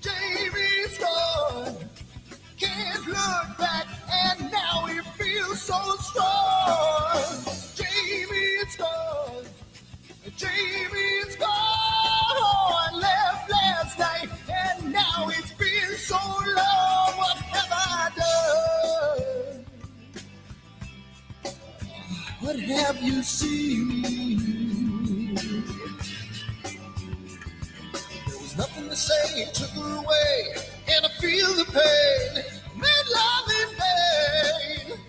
Jamie scored. so strong. Jamie's gone. Jamie's gone. Left last night, and now it's been so long. What have I done? What have you seen? There was nothing to say, took her away, and I feel the pain. Made love in vain.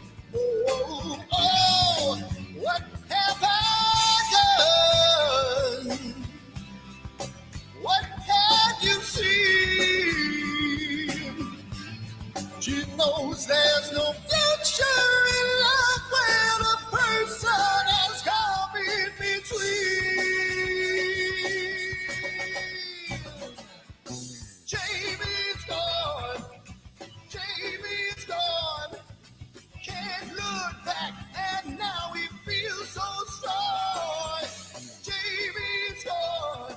Oh, oh, what have I done? What have you seen? She knows there's no future in love when a person has come in between. Jamie's gone. Jamie's gone. Can't look back, and now he feels so strong. Jamie's gone.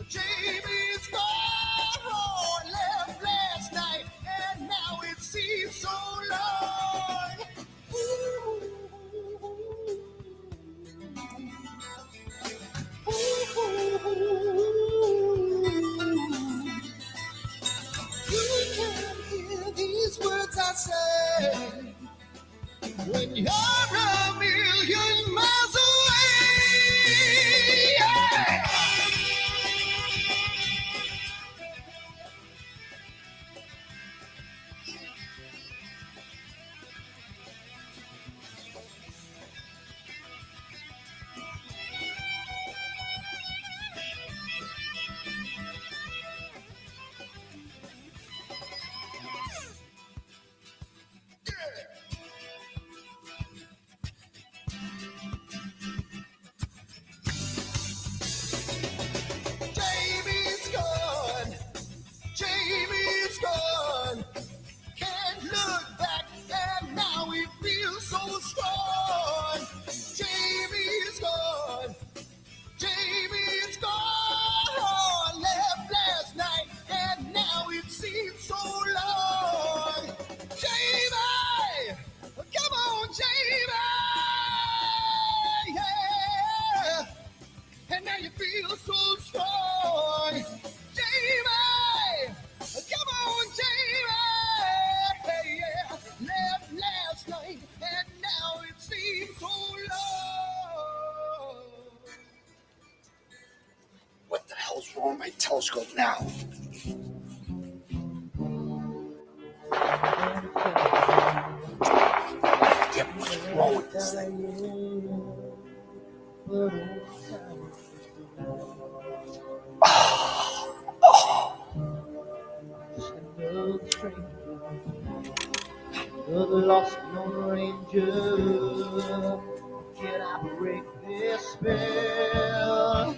Jamie's gone. Left last night, and now it seems so long. Ooh. Ooh. You can't hear these words I say when you're a million miles away. Yeah. Jamie's gone. Jamie's gone. Can't look back, and now he feels so strong. Jamie's gone. Jamie's gone. Left last night, and now it seems so long. Jamie! Come on, Jamie! Yeah! And now you feel so strong. Jamie! Come on, Jamie! Yeah! Left last night, and now it seems so long. What the hell's wrong with my telescope now? Damn, what's wrong with this thing? You're the lost Lone Ranger. Can I break this spell?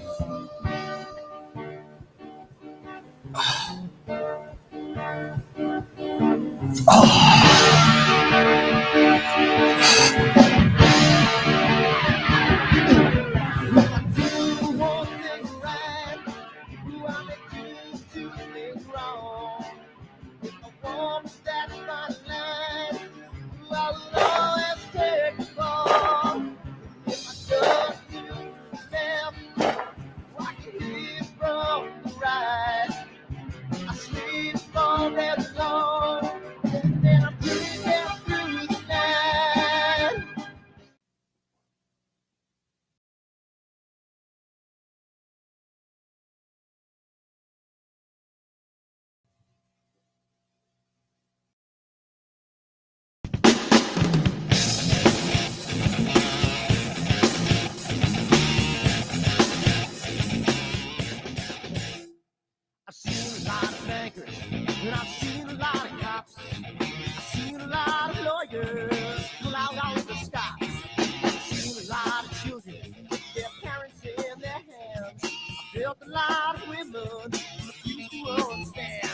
I've seen a lot of bankers, and I've seen a lot of cops. I've seen a lot of lawyers pull out all the stops. I've seen a lot of children with their parents in their hands. I've felt a lot of women refuse to understand.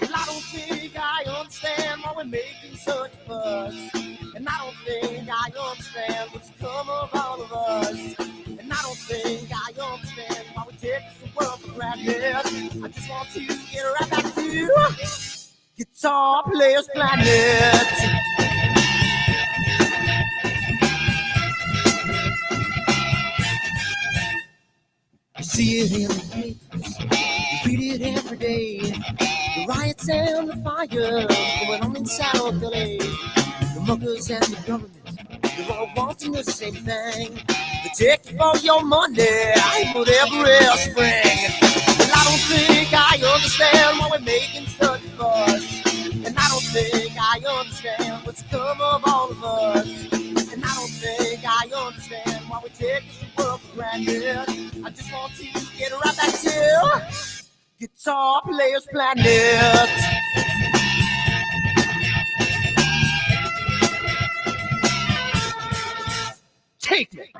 Well, I don't think I understand why we're making such a fuss. And I don't think I understand what's come of all of us. And I don't think I understand why we take the world for granted. I just want to get right back to Guitar Players Planet. see it in the papers, you read it every day. The riots and the fire going on in South LA. The muggers and the government, they're all wanting the same thing. They take you for your money, I put every else spring. And I don't think I understand why we're making such a fuss. And I don't think I understand what's come of all of us. And I don't think I understand why we take this world for granted. I just want to get right back to Guitar Players Planet. Take me.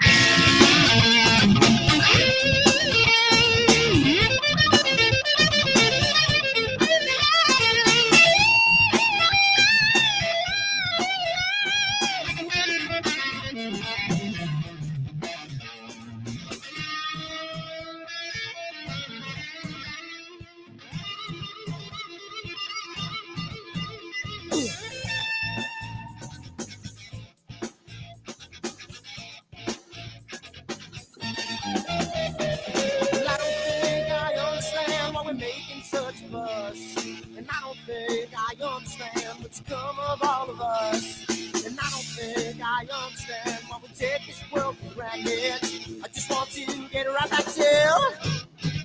And I don't think I understand what's come of all of us. And I don't think I understand why we take this world for granted. I just want to get right back to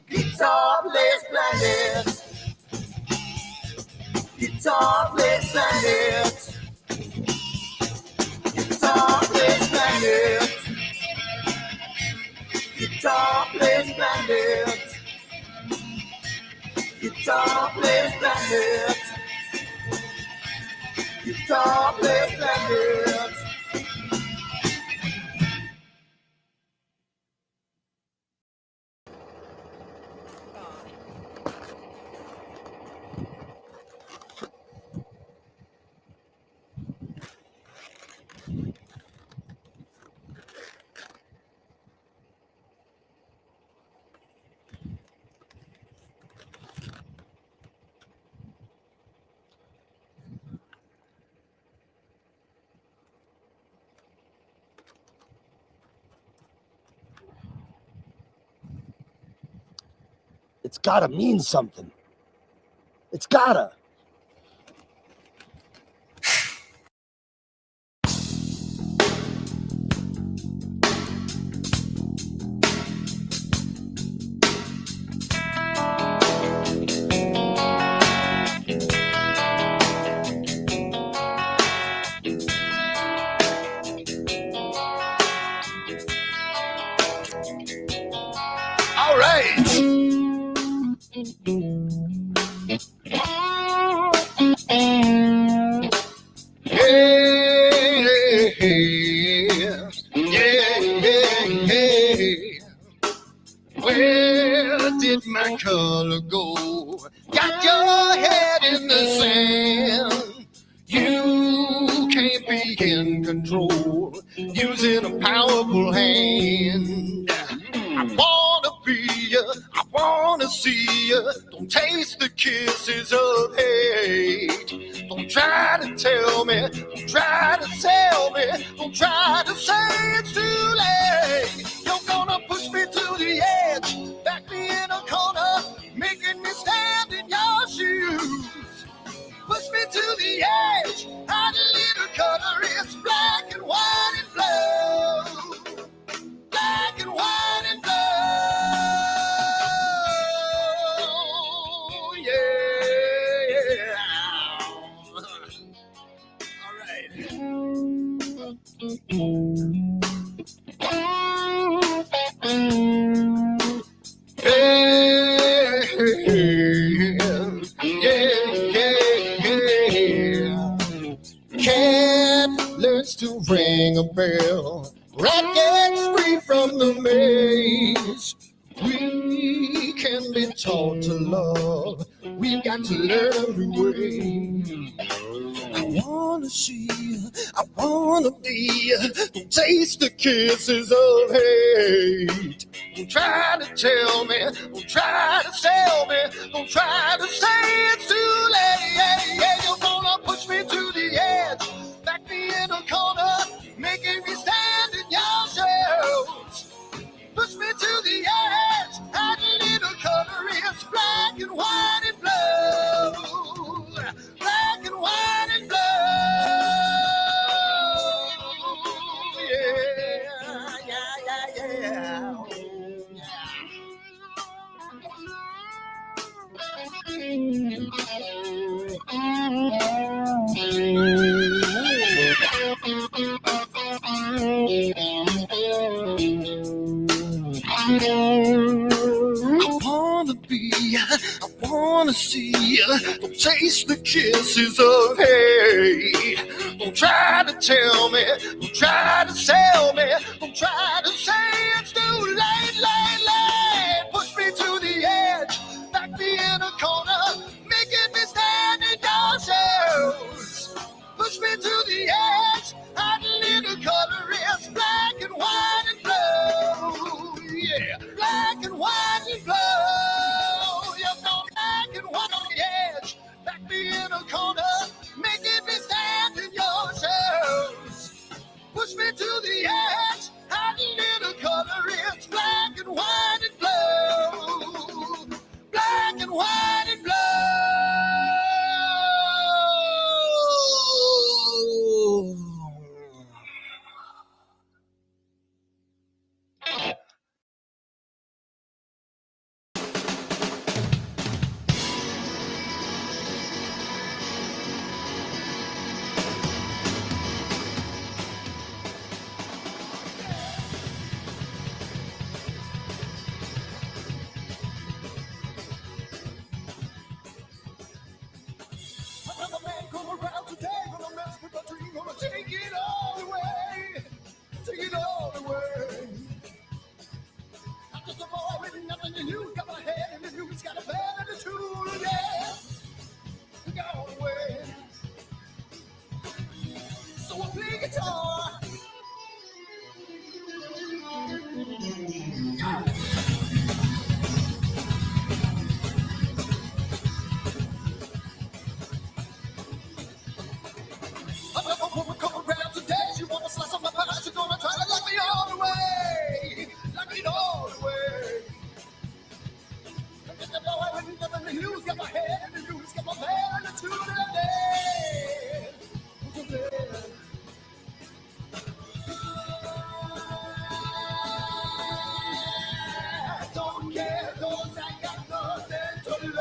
Guitar Players Planet. Guitar Players Planet. Guitar Players Planet. Guitar Players Planet. Guitar Players Planet. Guitar Players Planet. It's gotta mean something. It's gotta. All right. Where did my color go? Got your head in the sand. You can't be in control using a powerful hand. I wanna be you, I wanna see you. Don't taste the kisses of hate. Don't try to tell me, don't try to sell me, don't try to say it's too late. You're gonna push me to the edge, back me in a corner, making me stand in your shoes. Push me to the edge, hide a little color, it's black and white and blue. Black and white and blue, yeah. All right. Cat learns to ring a bell. Rat gets free from the maze. We can be taught to love. We've got to learn a new way. I wanna see you, I wanna be you. Don't taste the kisses of hate. Don't try to tell me, don't try to sell me, don't try to say it's too late. Yeah, you're gonna push me to the edge, back me in a corner, making me stand in your shoes. Push me to the edge, I Don't taste the kisses of hate. Don't try to tell me, don't try to sell me, don't try to say it's too late, late. Push me to the edge, back me in a corner, making me stand in your shoes. Push me to the edge, hide a little color, it's black and white and blue. Yeah, black and white and blue. You've gone black and white on the edge, back me in a corner, making me stand in your shoes. Push me to the edge, hide a little color, it's black and white and blue. Black and white and blue. Another man come around today, gonna mess with my dream, gonna take it all away, take it all away. I'm just a boy with nothing to use, got my head in the news, got a bad attitude, yeah, gone away. So I play guitar. Another woman come around today, she wanna slice up my pie, she gonna try to lock me all the way, lock me all the way. I'm just a boy with nothing to use, got my head in the news, got my bad attitude, yeah. I don't care, 'cause I got nothing to lose.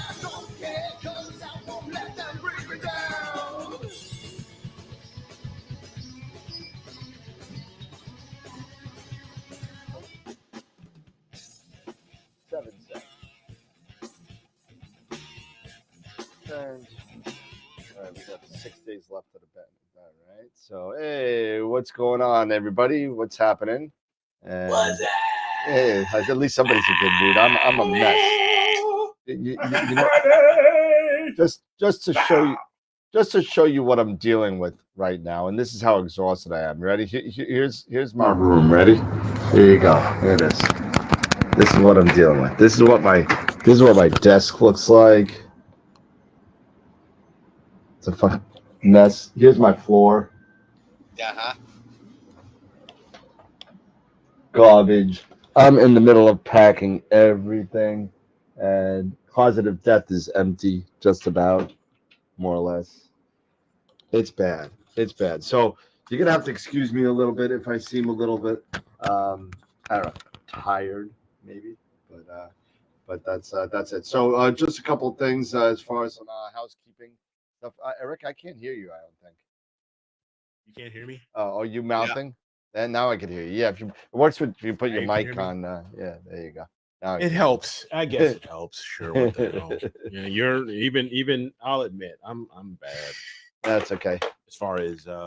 I don't care, 'cause I won't let them bring me down. Seven seconds. Turns. All right, we got 6 days left of the bet. All right. So, hey, what's going on, everybody? What's happening? And, hey, at least somebody's in good mood. I'm a mess. You know, just to show you what I'm dealing with right now, and this is how exhausted I am. Ready? Here's my room. Ready? Here you go. Here it is. This is what I'm dealing with. This is what my desk looks like. It's a fucking mess. Here's my floor. Garbage. I'm in the middle of packing everything, and Closet of Death is empty, just about, more or less. It's bad. It's bad. So you're gonna have to excuse me a little bit if I seem a little bit, I don't know, tired, maybe, but that's it. So just a couple things as far as some housekeeping stuff. Eric, I can't hear you. I don't think. You can't hear me? Are you mouthing? And now I can hear you. Yeah, if it works with if you put your Now you can mic hear me? on. Yeah, there you go. Now I It can. helps. I guess it helps. Sure. What the hell? Yeah, you're even I'll admit I'm bad That's okay. as far as my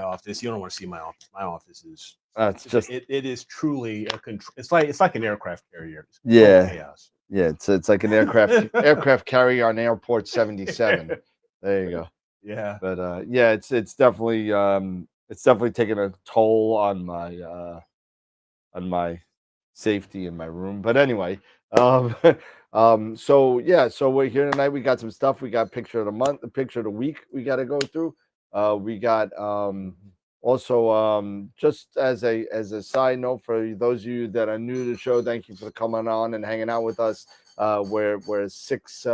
office. You don't want to see my office. My office is It's just it is truly a control. It's like an aircraft carrier. It's Yeah. chaos. yeah. It's like an aircraft carrier on Airport 77. There you go. Yeah. But yeah, it's definitely taking a toll on my safety in my room. But anyway, so yeah, so we're here tonight. We got some stuff. We got picture of the month, the picture of the week we got to go through. We got also just as a side note for those of you that are new to the show, thank you for coming on and hanging out with us. We're 6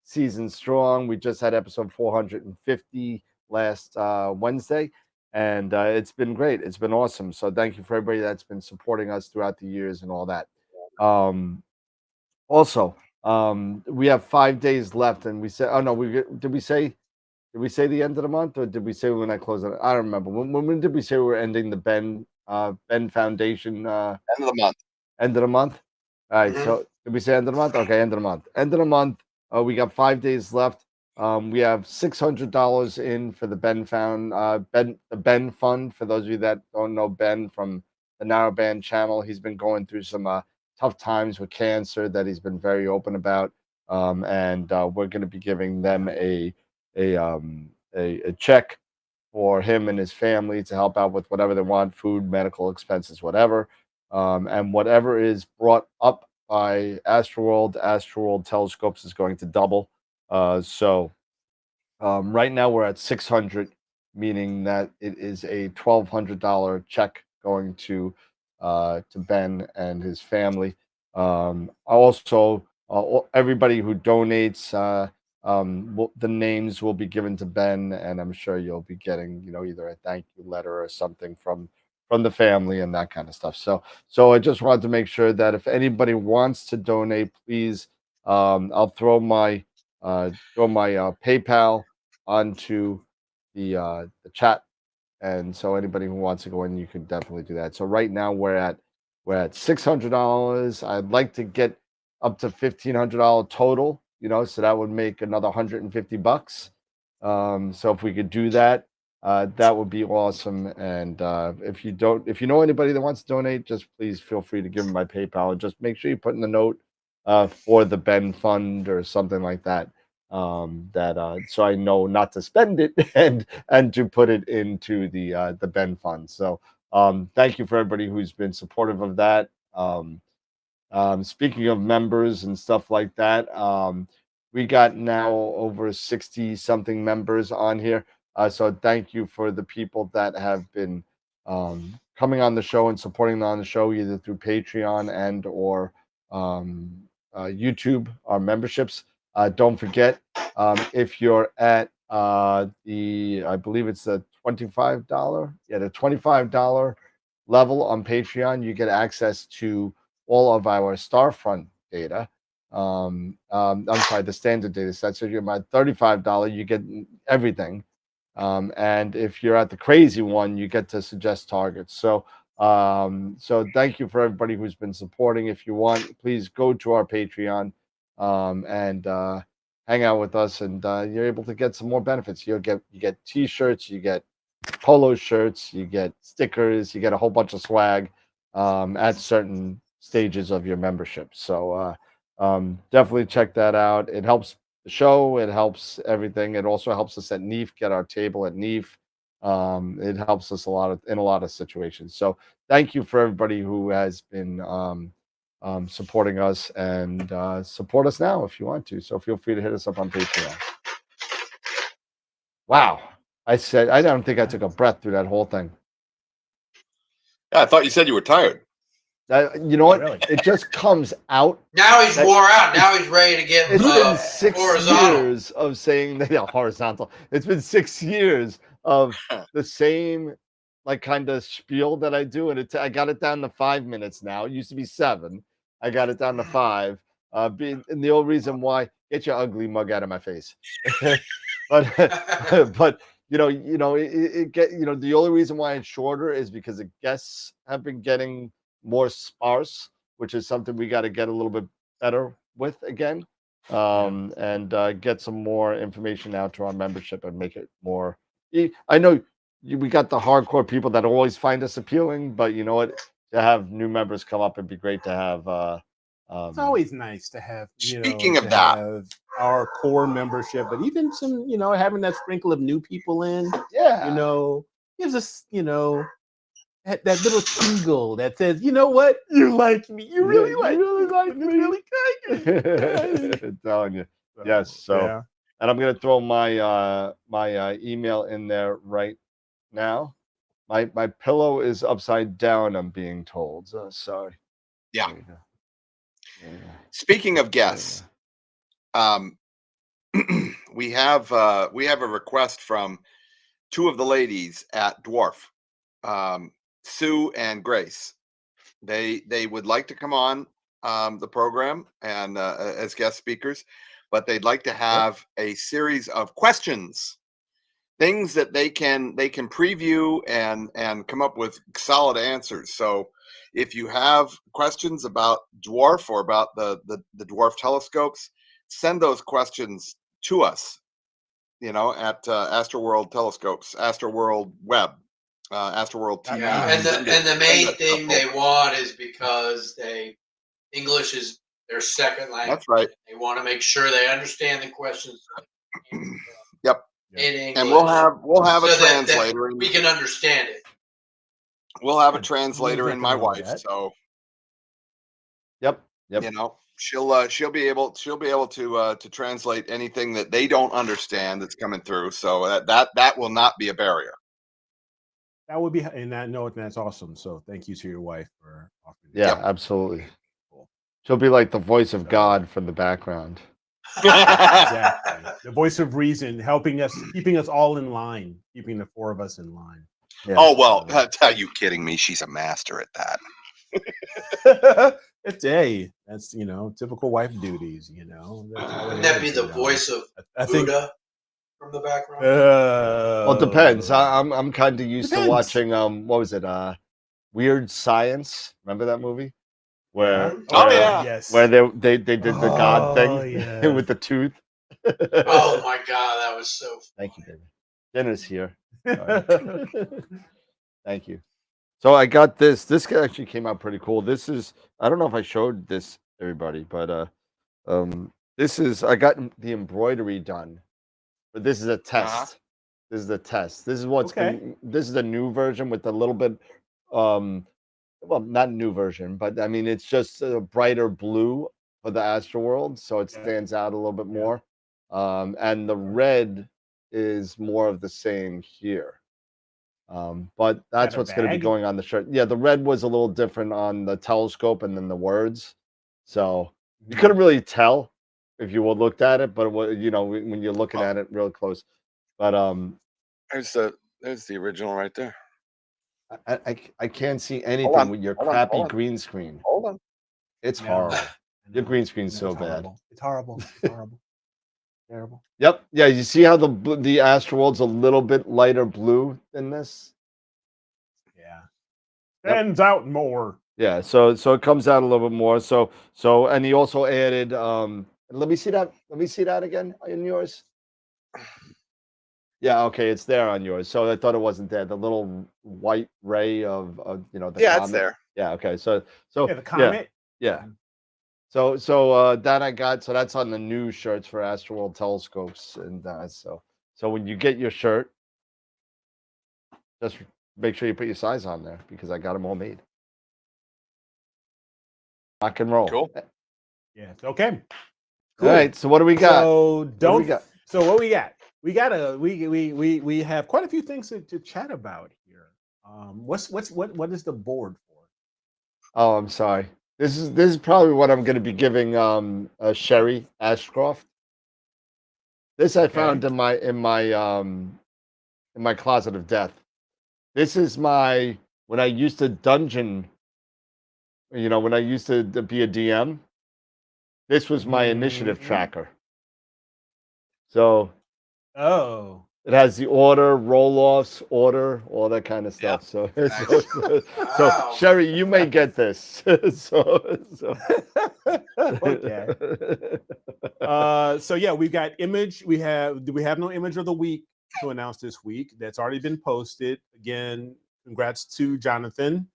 seasons strong. We just had episode 450 last Wednesday. And it's been great. It's been awesome. So thank you for everybody that's been supporting us throughout the years and all that. Also, we have 5 days left, and we said, oh no, did we say the end of the month, or did we say when I close it? I don't remember. When did we say we were ending the Ben Ben Foundation End of the month. end of the month. All right. Mhm. So did we say end of the month? Okay, end of the month. End of the month. We got 5 days left. We have $600 in for the Ben Fund. For those of you that don't know Ben from the Narrowband channel, he's been going through some tough times with cancer that he's been very open about. And we're going to be giving them a check for him and his family to help out with whatever they want, food, medical expenses, whatever. And whatever is brought up by AstroWorld Telescopes is going to double. So right now we're at 600, meaning that it is a $1,200 check going to Ben and his family. Also, everybody who donates, the names will be given to Ben, and I'm sure you'll be getting, either a thank you letter or something from the family and that kind of stuff. So I just wanted to make sure that if anybody wants to donate, please, I'll throw my PayPal onto the chat, and so anybody who wants to go in, you can definitely do that. So right now we're at $600. I'd like to get up to $1,500 total. So that would make another $150. So if we could do that, that would be awesome. And if you know anybody that wants to donate, just please feel free to give them my PayPal. And just make sure you put in the note for the Ben Fund or something like that. So I know not to spend it and to put it into the Ben Fund. So thank you for everybody who's been supportive of that. Speaking of members and stuff like that, we got now over 60 something members on here. So thank you for the people that have been coming on the show and supporting on the show, either through Patreon and or YouTube, our memberships. Don't forget, if you're at I believe it's the $25, the $25 level on Patreon, you get access to all of our Starfront data. I'm sorry, the standard data set. So you're at $35, you get everything. And if you're at the crazy one, you get to suggest targets. So thank you for everybody who's been supporting. If you want, please go to our Patreon and hang out with us, and you're able to get some more benefits. You get T-shirts, you get polo shirts, you get stickers, you get a whole bunch of swag at certain stages of your membership. So definitely check that out. It helps the show. It helps everything. It also helps us at NEEF get our table at NEEF. It helps us in a lot of situations. So thank you for everybody who has been supporting us, and support us now if you want to. So feel free to hit us up on Patreon. Wow. I don't think I took a breath through that whole thing. Yeah, I thought you said you were tired. You know what? Really? It just comes out. Now he's wore out. Now he's ready to get It's been 6 horizontal. years of saying that horizontal. It's been 6 years of the same kind of spiel that I do, and I got it down to 5 minutes now. It used to be 7. I got it down to 5. And the only reason why, get your ugly mug out of my face. but the only reason why it's shorter is because the guests have been getting more sparse, which is something we got to get a little bit better with again, and get some more information out to our membership and make it more. I know we got the hardcore people that always find us appealing, but you know what? To have new members come up, it'd be great to have. It's always nice to have, Speaking of that, have our core membership, but even some, having that sprinkle of new people in, gives us, that little tingle that says, you know what, you like me, you really like me, really kind. I'm telling you, yes. So, yeah. And I'm gonna throw my email in there right now. My pillow is upside down, I'm being told. Sorry. Yeah. Speaking of guests, we have a request from two of the ladies at Dwarf, Sue and Grace. They would like to come on the program and as guest speakers, but they'd like to have a series of questions things that they can preview and come up with solid answers. So if you have questions about dwarf or about the dwarf telescopes, send those questions to us, you know, at AstroWorld Telescopes, AstroWorld Web, AstroWorld TV. Yeah, and the main thing they want is because English is their second language. That's right. They want to make sure they understand the questions. Yep. In English, and we'll have a so translator. that we can understand it. We'll have a translator in my wife. That. So. Yep. You know, she'll be able to translate anything that they don't understand that's coming through. So that will not be a barrier. That would be, and that's awesome. So thank you to your wife for offering. Yeah, Yep. absolutely. Cool. She'll be like the voice of God from the background. Exactly. The voice of reason, helping us, keeping us all in line, keeping the four of us in line. Yeah. Oh well, are you kidding me? She's a master at that. It's that's typical wife duties. Wouldn't that be the voice of Buddha from the background? Well, it depends. I'm kind of used to watching what was it? Weird Science. Remember that movie? Where yes, where they did the God thing with the tooth. Oh my God, that was so funny. Thank you, baby. Dinner's here. Thank you. So I got this. This actually came out pretty cool. This is, I don't know if I showed this everybody, but this is, I got the embroidery done, but this is a test. This is a test. This is what's this is a new version with a little bit well, not new version, but I mean it's just a brighter blue for the AstroWorld, so it stands out a little bit more. And the red is more of the same here. But that's what's going to be going on the shirt. Yeah, the red was a little different on the telescope and then the words. So you couldn't really tell if you looked at it, but when you're looking at it real close. But there's the original right there. I can't see anything with your crappy green screen. Hold on. It's horrible. Your green screen's so bad. It's horrible. It's horrible. Terrible. Yep. Yeah. You see how the AstroWorld's a little bit lighter blue than this? Yeah. Stands out more. Yeah. So it comes out a little bit more. So and he also added. Let me see that. Let me see that again in yours. Yeah. Okay. It's there on yours. So I thought it wasn't there. The little white ray of the yeah, comet. it's there. Yeah. Okay. So the comet. Yeah. So that I got. So that's on the new shirts for AstroWorld Telescopes, and so when you get your shirt, just make sure you put your size on there because I got them all made. Rock and roll. Cool. Yeah. Okay. Cool. All right. So what do we got? So what we got? We have quite a few things to chat about here. What is the board for? Oh, I'm sorry. This is probably what I'm going to be giving Sherry Ashcroft. This I found in my closet of death. This is when I used to dungeon. When I used to be a DM. This was my initiative tracker. So. Oh. It has the order, roll-offs, order, all that kind of stuff. So Sherry, you may get this. So. Okay. So yeah, we've got image. We have no image of the week to announce this week. That's already been posted. Again, congrats to Jonathan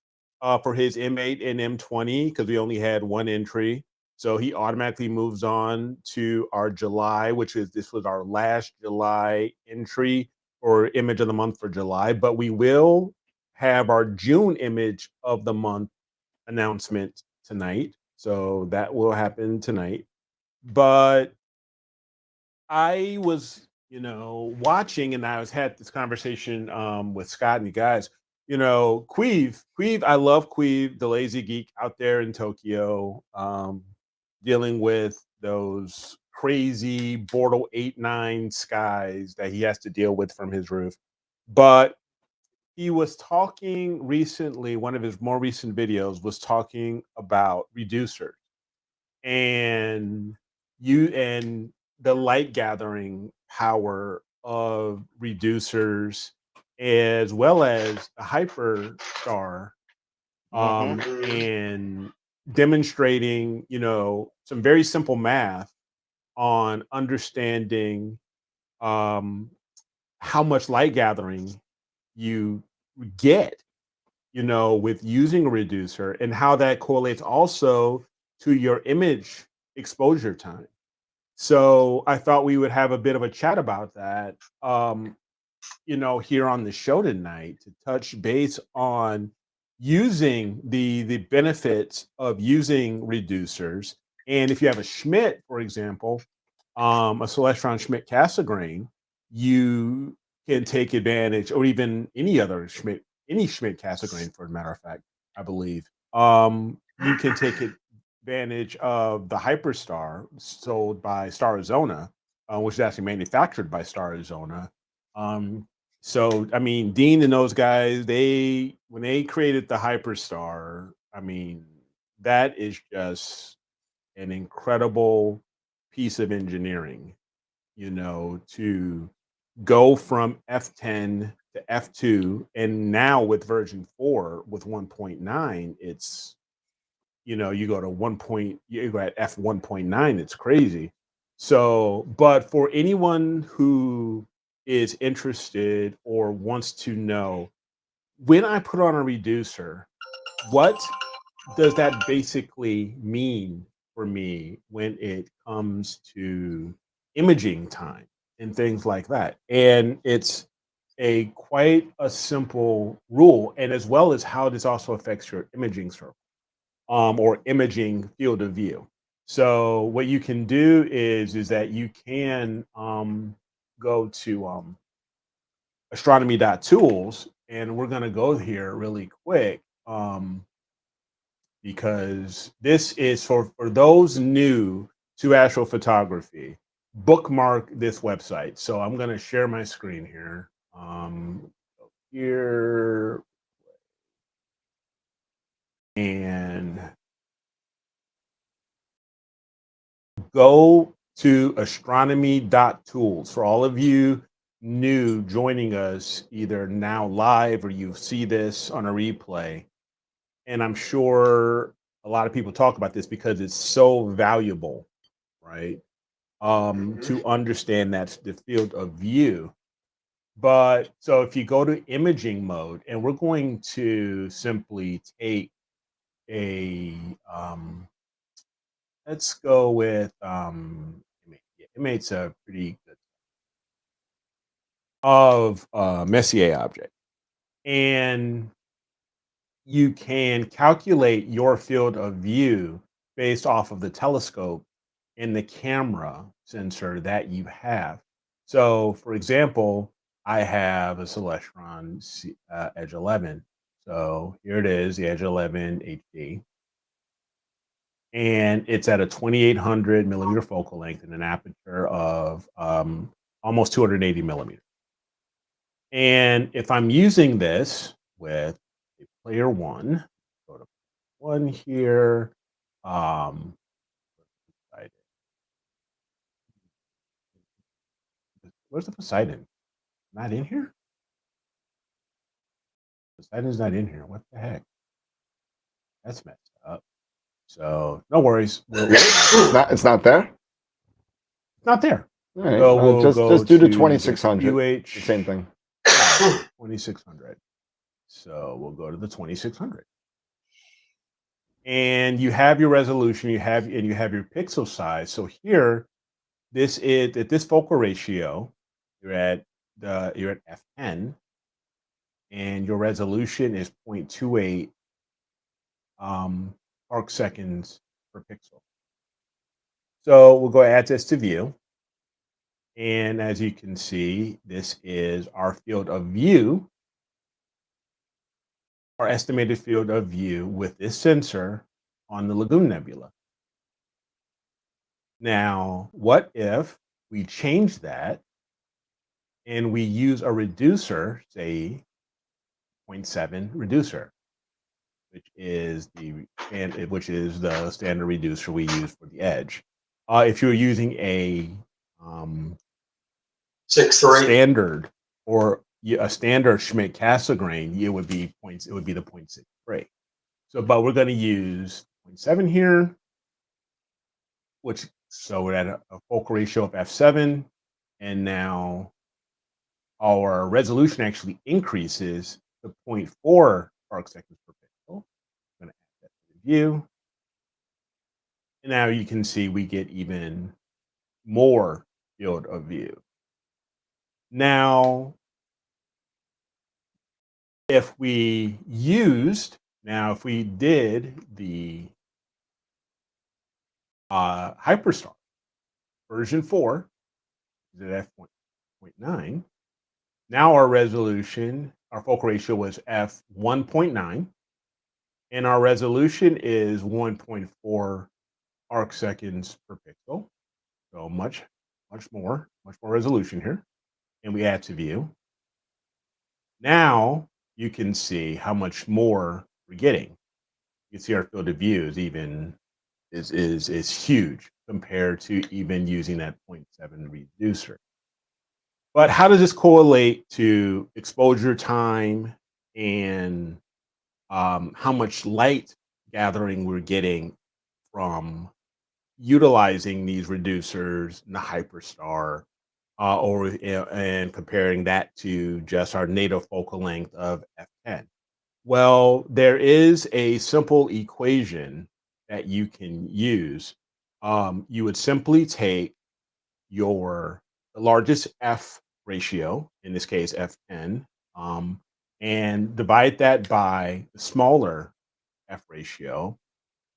for his M8 and M20 because we only had one entry. So he automatically moves on to our July, this was our last July entry or image of the month for July. But we will have our June image of the month announcement tonight. So that will happen tonight. But I was, watching, and I had this conversation with Scott and you guys. Queeve, I love Queeve, the lazy geek out there in Tokyo. Dealing with those crazy Bortle 8-9 skies that he has to deal with from his roof. But he was talking recently, one of his more recent videos was talking about reducers and the light gathering power of reducers as well as the hyperstar, and demonstrating, some very simple math on understanding how much light gathering you get, with using a reducer, and how that correlates also to your image exposure time. So I thought we would have a bit of a chat about that, here on the show tonight, to touch base on using the benefits of using reducers. And if you have a Schmidt, for example, a Celestron Schmidt Cassegrain, you can take advantage, or even any other Schmidt, any Schmidt Cassegrain, for a matter of fact, I believe. You can take advantage of the Hyperstar sold by Star Arizona, which is actually manufactured by Star Arizona. So I mean, Dean and those guys, when they created the Hyperstar, I mean, that is just an incredible piece of engineering, to go from F10 to F2, and now with version 4 with 1.9, it's, you go to you go at F1.9, it's crazy. So, but for anyone who is interested or wants to know, when I put on a reducer, what does that basically mean for me when it comes to imaging time and things like that? And it's quite a simple rule, and as well as how this also affects your imaging circle, or imaging field of view. So what you can do is that you can go to astronomy.tools, and we're going to go here really quick, because this is for those new to astrophotography. Bookmark this website. So I'm going to share my screen here. Here, and go to astronomy.tools. For all of you new joining us, either now live or you see this on a replay, and I'm sure a lot of people talk about this because it's so valuable, right? To understand that's the field of view. But so if you go to imaging mode, and we're going to simply take let's go with Image's a pretty good of Messier object, and you can calculate your field of view based off of the telescope and the camera sensor that you have. So, for example, I have a Celestron Edge 11. So here it is, the Edge 11 HD. And it's at a 2800 millimeter focal length and an aperture of almost 280 millimeters. And if I'm using this with a player one, go to one here. Where's the Poseidon? Not in here? Poseidon's not in here. What the heck? That's messed up. So no worries. It's not there. It's not there. All right. So we'll just do the 2600. Same thing. 2600. So we'll go to the 2600. And you have your resolution, you have your pixel size. So here, this is at this focal ratio, you're at f10, and your resolution is 0.28 arc seconds per pixel. So we'll go add this to view. And as you can see, this is our field of view, our estimated field of view with this sensor on the Lagoon Nebula. Now, what if we change that and we use a reducer, say 0.7 reducer, which is the standard reducer we use for the Edge. If you're using a 6.3. standard or a standard Schmidt-Cassegrain, it would be points. It would be the 0.63. So, but we're going to use 0.7 here, which so we're at a focal ratio of f7, and now our resolution actually increases to 0.4 arc seconds per pixel. I'm going to add that to the view. And now you can see we get even more field of view. Now, if we did the Hyperstar version 4, is at f.9, now our resolution, our focal ratio was f1.9, and our resolution is 1.4 arc seconds per pixel. So much more resolution here. And we add to view. Now you can see how much more we're getting. You can see our field of view is even is huge compared to even using that 0.7 reducer. But how does this correlate to exposure time and how much light gathering we're getting from utilizing these reducers in the Hyperstar, and comparing that to just our native focal length of f10? Well, there is a simple equation that you can use. You would simply take the largest f ratio, in this case f10, and divide that by the smaller f ratio,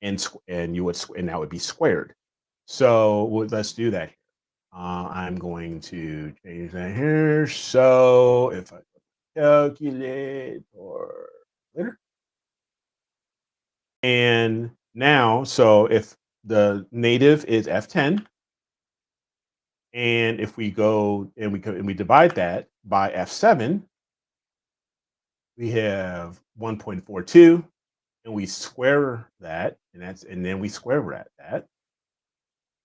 and that would be squared. So let's do that. I'm going to change that here. So if I calculate or later, and now, so if the native is f10, and if we go and we divide that by f7, we have 1.42, and we square that, and then we square that.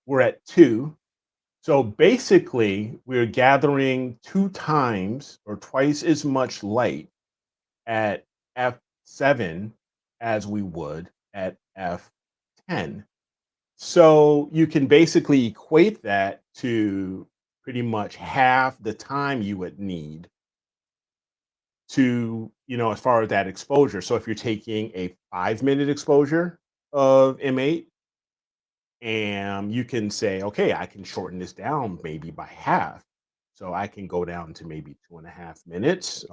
We're at 2. So basically, we're gathering 2 times or twice as much light at f7 as we would at f10. So you can basically equate that to pretty much half the time you would need to, as far as that exposure. So if you're taking a 5-minute exposure of M8, and you can say, okay, I can shorten this down maybe by half. So I can go down to maybe 2.5 minutes.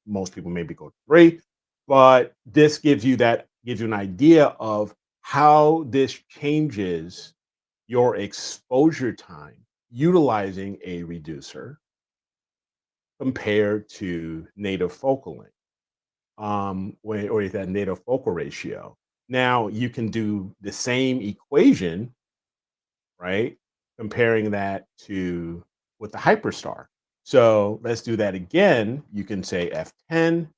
Most people maybe go 3, but this gives you an idea of how this changes your exposure time utilizing a reducer compared to native focal length, or that native focal ratio. Now you can do the same equation, right? Comparing that to with the Hyperstar. So let's do that again. You can say f10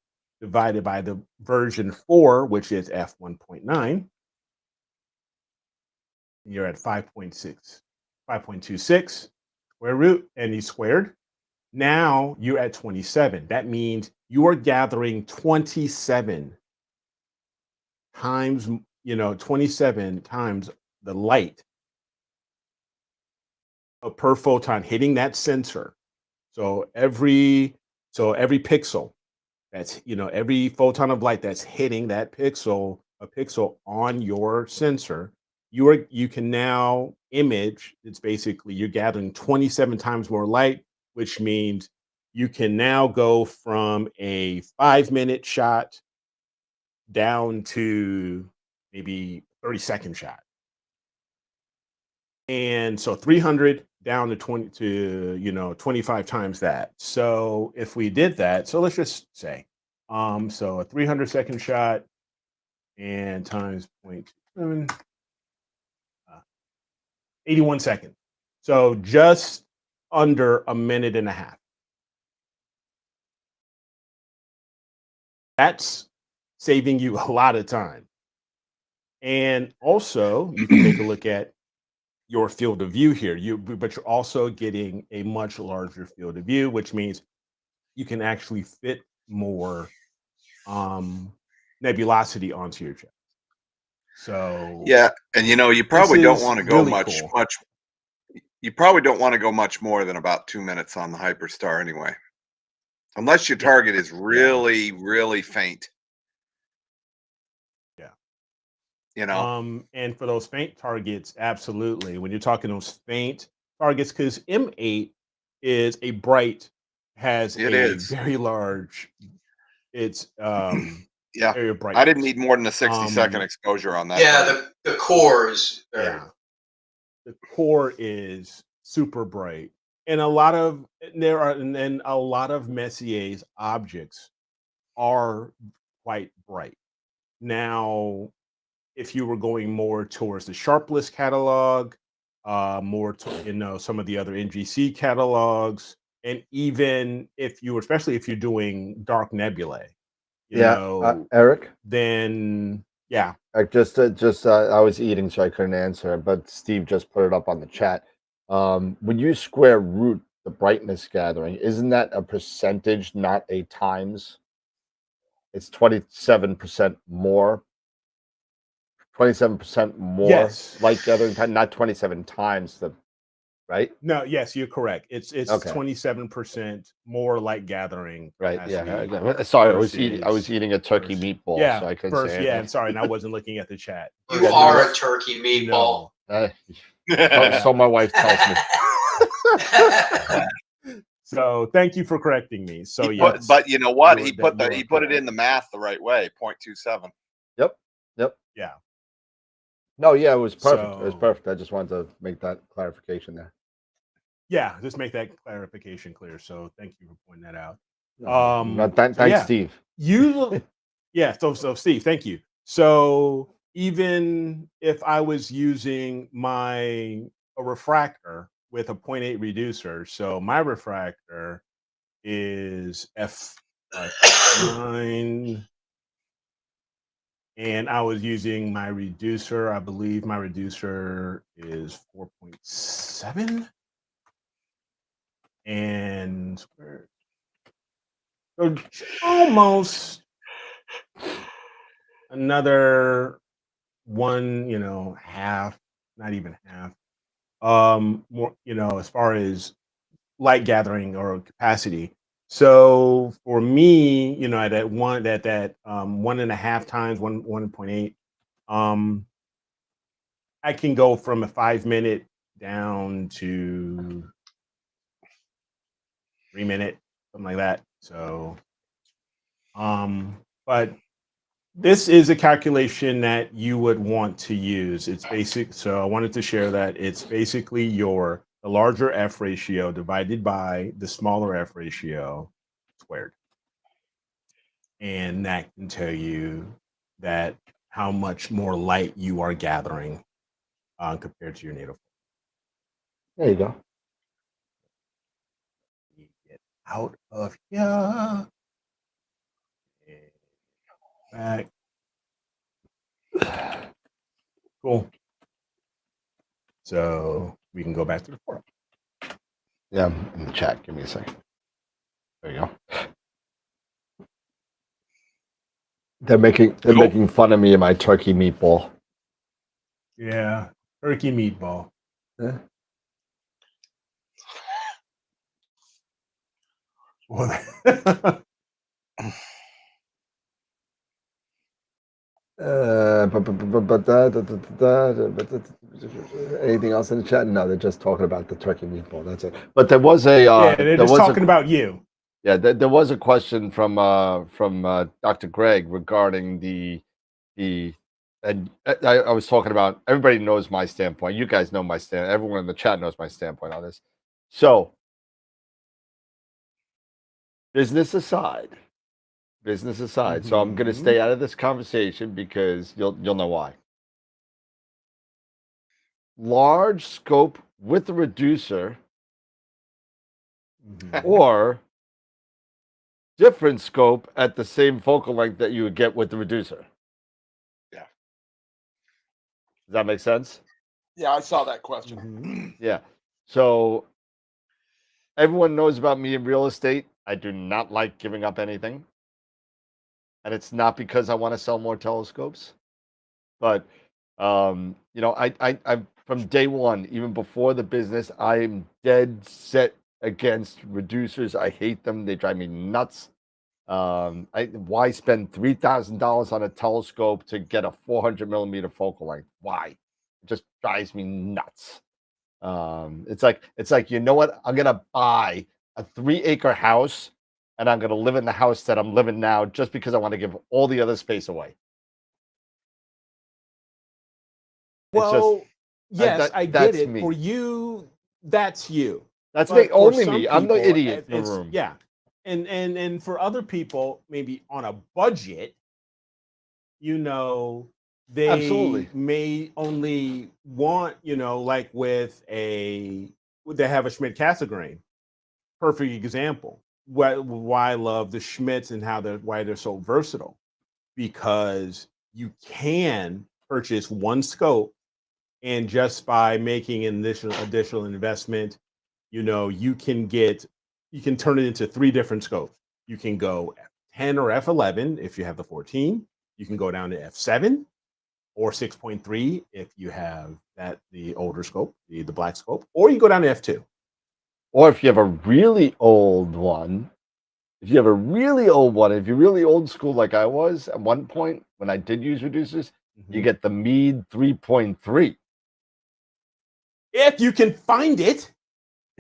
divided by the version 4, which is f1.9. You're at 5.26 square root, and you squared. Now you're at 27. That means you are gathering 27 times, 27 times the light per photon hitting that sensor. So every pixel every photon of light that's hitting a pixel on your sensor, you can now image. It's basically you're gathering 27 times more light, which means you can now go from a 5-minute shot down to maybe 30-second shot. And so 300 down to 25 times that. So if we did that, so let's just say, so a 300-second shot and times 0.7, 81 seconds. So just under a minute and a half. That's saving you a lot of time. And also, you can take a look at your field of view here. But you're also getting a much larger field of view, which means you can actually fit more nebulosity onto your chest. So Yeah, and you probably don't want to go really much cool. much. You probably don't want to go much more than about 2 minutes on the Hyperstar anyway, unless your target is really, really faint. Yeah. And for those faint targets, absolutely. When you're talking those faint targets, because M8 is a bright, has It a is. very large. It's Yeah, area brightness. I didn't need more than a 60-second exposure on that. Yeah, the core is the core is super bright, and a lot of Messier's objects are quite bright. Now, if you were going more towards the Sharpless catalog, more to some of the other NGC catalogs, and even especially if you're doing dark nebulae, Eric. then yeah. I was eating, so I couldn't answer, but Steve just put it up on the chat. When you square root the brightness gathering, isn't that a percentage, not a times? It's 27% more. 27% more Yes. light gathering time, not 27 times the, right? No, yes, you're correct. It's Okay. 27% more light gathering. Right. capacity Yeah. Sorry, versus- I was eating a turkey meatball, Yeah. so I couldn't say anything. Yeah. I'm sorry, and I wasn't looking at the chat. You are a turkey meatball. So my wife tells me. So thank you for correcting me. So but you know what? He put you are it in the math the right way. 0.27. Yep. Yeah. No, yeah, it was perfect. It was So- perfect. I just wanted to make that clarification there. Yeah, just make that clarification clear. So thank you for pointing that out. Thanks, Steve. So Steve, thank you. So even if I was using a refractor with a 0.8 reducer, so my refractor is f9, and I was using my reducer. I believe my reducer is 4.7, and so almost another one, half, not even half. More, as far as light gathering or capacity. So for me, at that 1.5 times 1.8, I can go from a 5-minute down to 3-minute, something like that. So, but this is a calculation that you would want to use. It's basic. So I wanted to share that it's basically the larger F ratio divided by the smaller F ratio squared. And that can tell you that how much more light you are gathering compared to your native. There you go. Get out of here. And back. Cool. So we can go back to the forum. Yeah, I'm in the chat. Give me a second. There you go. They're making fun of me and my turkey meatball. Yeah, turkey meatball. Yeah. Anything else in the chat? No, they're just talking about the turkey meatball. That's it. But there was a they're just talking about you. Yeah, there was a question from Dr. Greg regarding and I was talking about, everybody knows my standpoint. You guys know my stand. Everyone in the chat knows my standpoint on this. So, business aside. So I'm going to stay out of this conversation because you'll know why. Large scope with a reducer, or different scope at the same focal length that you would get with the reducer. Yeah. Does that make sense? Yeah, I saw that question. Mhm. Yeah. So everyone knows about me in real estate. I do not like giving up anything. And it's not because I want to sell more telescopes, but you know, I from day one, even before the business, I'm dead set against reducers. I hate them. They drive me nuts. Why spend $3,000 on a telescope to get a 400 millimeter focal length? Why? It just drives me nuts. It's like, you know what? I'm gonna buy a 3-acre house and I'm gonna live in the house that I'm living now just because I want to give all the other space away. It's just Well, yes, I get that's it. me. For you, that's you. That's me. But for Only some me. I'm the people, idiot in the it's room. yeah. And for other people, maybe on a budget, you know, they Absolutely. may only want, you know, like with they have a Schmidt Cassegrain. Perfect example. Why I love the Schmidts and why they're so versatile, because you can purchase one scope, and just by making an additional investment, you know, you can turn it into 3 different scopes. You can go F10 or F11 if you have the 14. You can go down to F7 or 6.3 if you have the older scope, the black scope, or you go down to F2. Or if you have a really old one, if you're really old school like I was at one point when I did use reducers, you Mhm. get the Meade 3.3. If you can find it,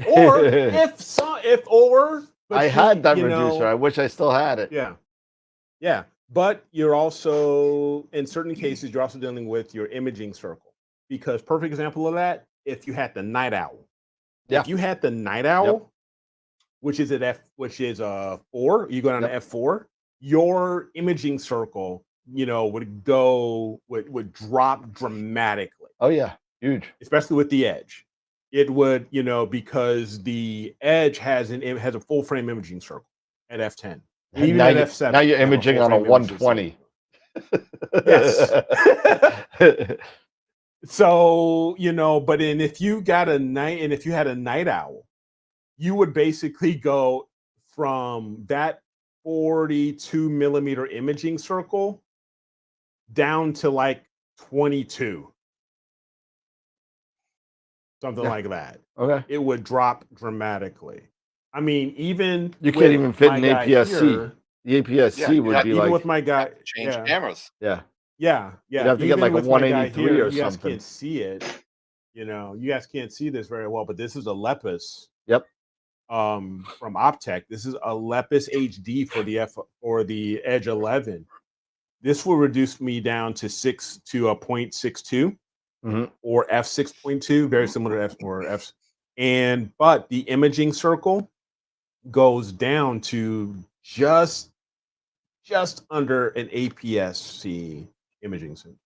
or I but had that you reducer. know, I wish I still had it. yeah. Yeah, but you're also, in certain cases, you're also dealing with your imaging circle. Because perfect example of that, if you had the night owl, Yeah. if you had the night Yep. owl, which is 4, you go down to Yep. F4, your imaging circle, you know, would drop dramatically, Oh yeah, huge. especially with the edge. It would, you know, because the edge has a full frame imaging circle at F10. And even Now at you now F7, you're you have a imaging full on a frame imaging circle. 120. Yes. So, you know, but then if you had a night owl, you would basically go from that 42 millimeter imaging circle down to like 22, something Yeah. like that. Okay. It would drop dramatically. I mean, even You can't with even fit my an guy APS-C. here, The APS-C you would have be even like, with my guy, change yeah, cameras. yeah, yeah, you'd yeah, have to get even like a with my guy 183 here, or you guys something. can't see it. You know, you guys can't see this very well, but this is a Lepus Yep. from Optech. This is a Lepus HD for the Edge 11. This will reduce me down to a 0.62 Mhm. or f6.2, very similar to f. But the imaging circle goes down to just under an APS-C imaging center.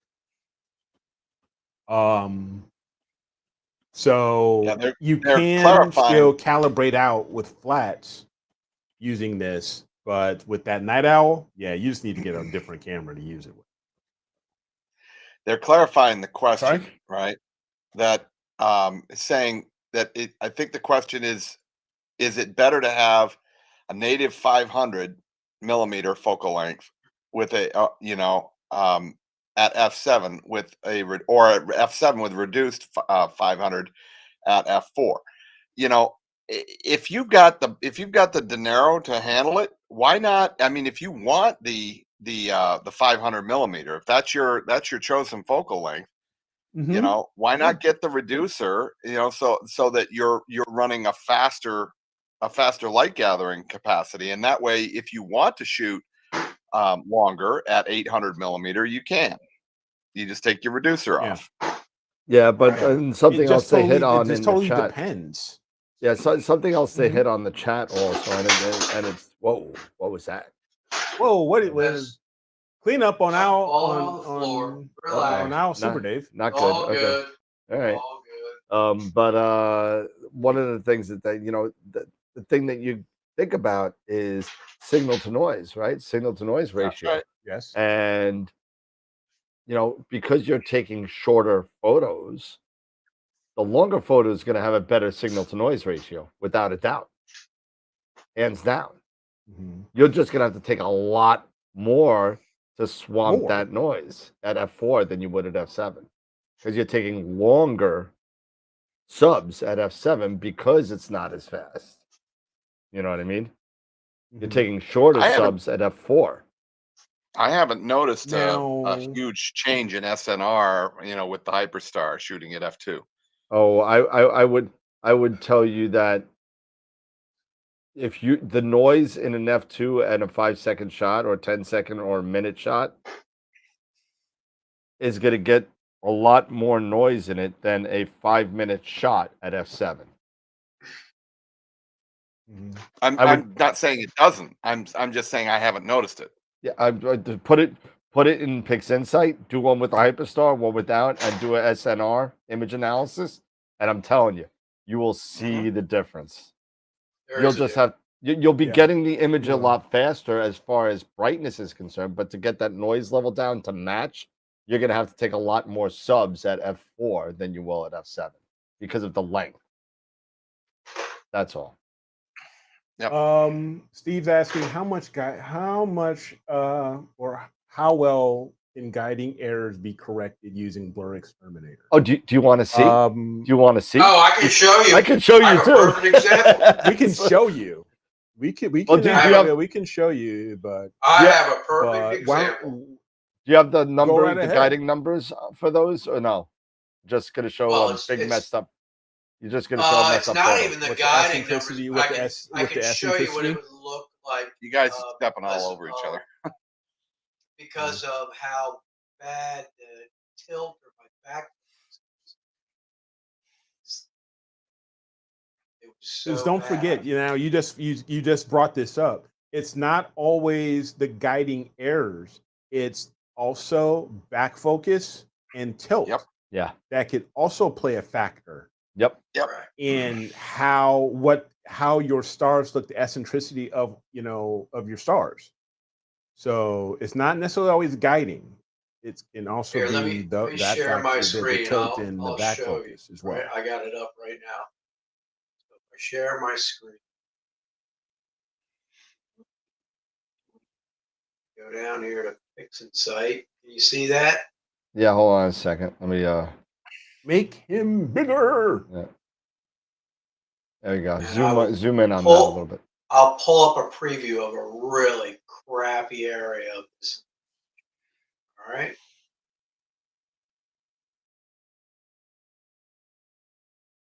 So Yeah, you they're can clarifying. still calibrate out with flats using this, but with that night owl, yeah, you just need to get a different camera to use it with. They're clarifying the question, Sorry? right? That saying that I think the question is it better to have a native 500 millimeter focal length with a at f7 with or at f7 with reduced 500 at f4? You know, if you've got the dinero to handle it, why not? I mean, if you want the 500 millimeter, if that's your chosen focal length, you Mm-hmm. know, why not get the reducer, you know, so that you're running a faster light gathering capacity, and that way if you want to shoot longer at 800 millimeter, you can. You just take your reducer Yeah. off. Yeah, but Yeah. something else they hit It on just in the totally chat. depends. Yeah, so something else they Mhm. hit on the chat also, and it's whoa, what was that? Whoa, what it was That's clean up on something our falling on the floor. on Relax. our Super Dave. Not good. All Okay, good. all right. All good. But one of the things that they, you know, the thing that you think about is signal to noise, right? Signal to noise That's ratio, right. Yes. and you know, because you're taking shorter photos, the longer photo is going to have a better signal to noise ratio, without a doubt, hands down. You're just going to have to take a lot more to swamp that noise at f4 than you would at f7, because you're taking longer subs at f7 because it's not as fast. You know what I mean? You're taking shorter subs at f4. I haven't noticed a huge change in SNR, with the Hyperstar shooting at f2. Oh, I would tell you that if the noise in an f2 at a 5-second shot or 10-second or a minute shot is going to get a lot more noise in it than a 5-minute shot at f7. I'm not saying it doesn't. I'm just saying I haven't noticed it. Yeah, I'm to put it in PixInsight, do one with the Hyperstar, one without, and do a SNR image analysis, and I'm telling you, you will see the difference. You'll be getting the image a lot faster as far as brightness is concerned, but to get that noise level down to match, you're going to have to take a lot more subs at f4 than you will at f7 because of the length. That's all. Yep. Steve's asking or how well can guiding errors be corrected using Blur Exterminator? Oh, do you want to see? Do you want to see? Oh, I can show you. I can show you too. A perfect example. We can show you. We can show you, but I have a perfect example. Do you have the guiding numbers for those, or no? Just gonna show big messed up. You're just gonna show messed up. It's not even the guiding numbers. I can show you what it would look like. You guys are stepping all over each other because of how bad the tilt or my back. So don't forget, you just brought this up. It's not always the guiding errors. It's also back focus and tilt. Yep. Yeah. That could also play a factor. Yep. In how your stars look, the eccentricity of your stars. So it's not necessarily always guiding. It can also be that share my screen. The tilt and the back focus as well. Right? I got it up right now. So if I share my screen, go down here to PixInsight. Can you see that? Yeah, hold on a second. Let me make him bigger. Yeah. There you go. Zoom in on that a little bit. I'll pull up a preview of a really crappy area of this. All right.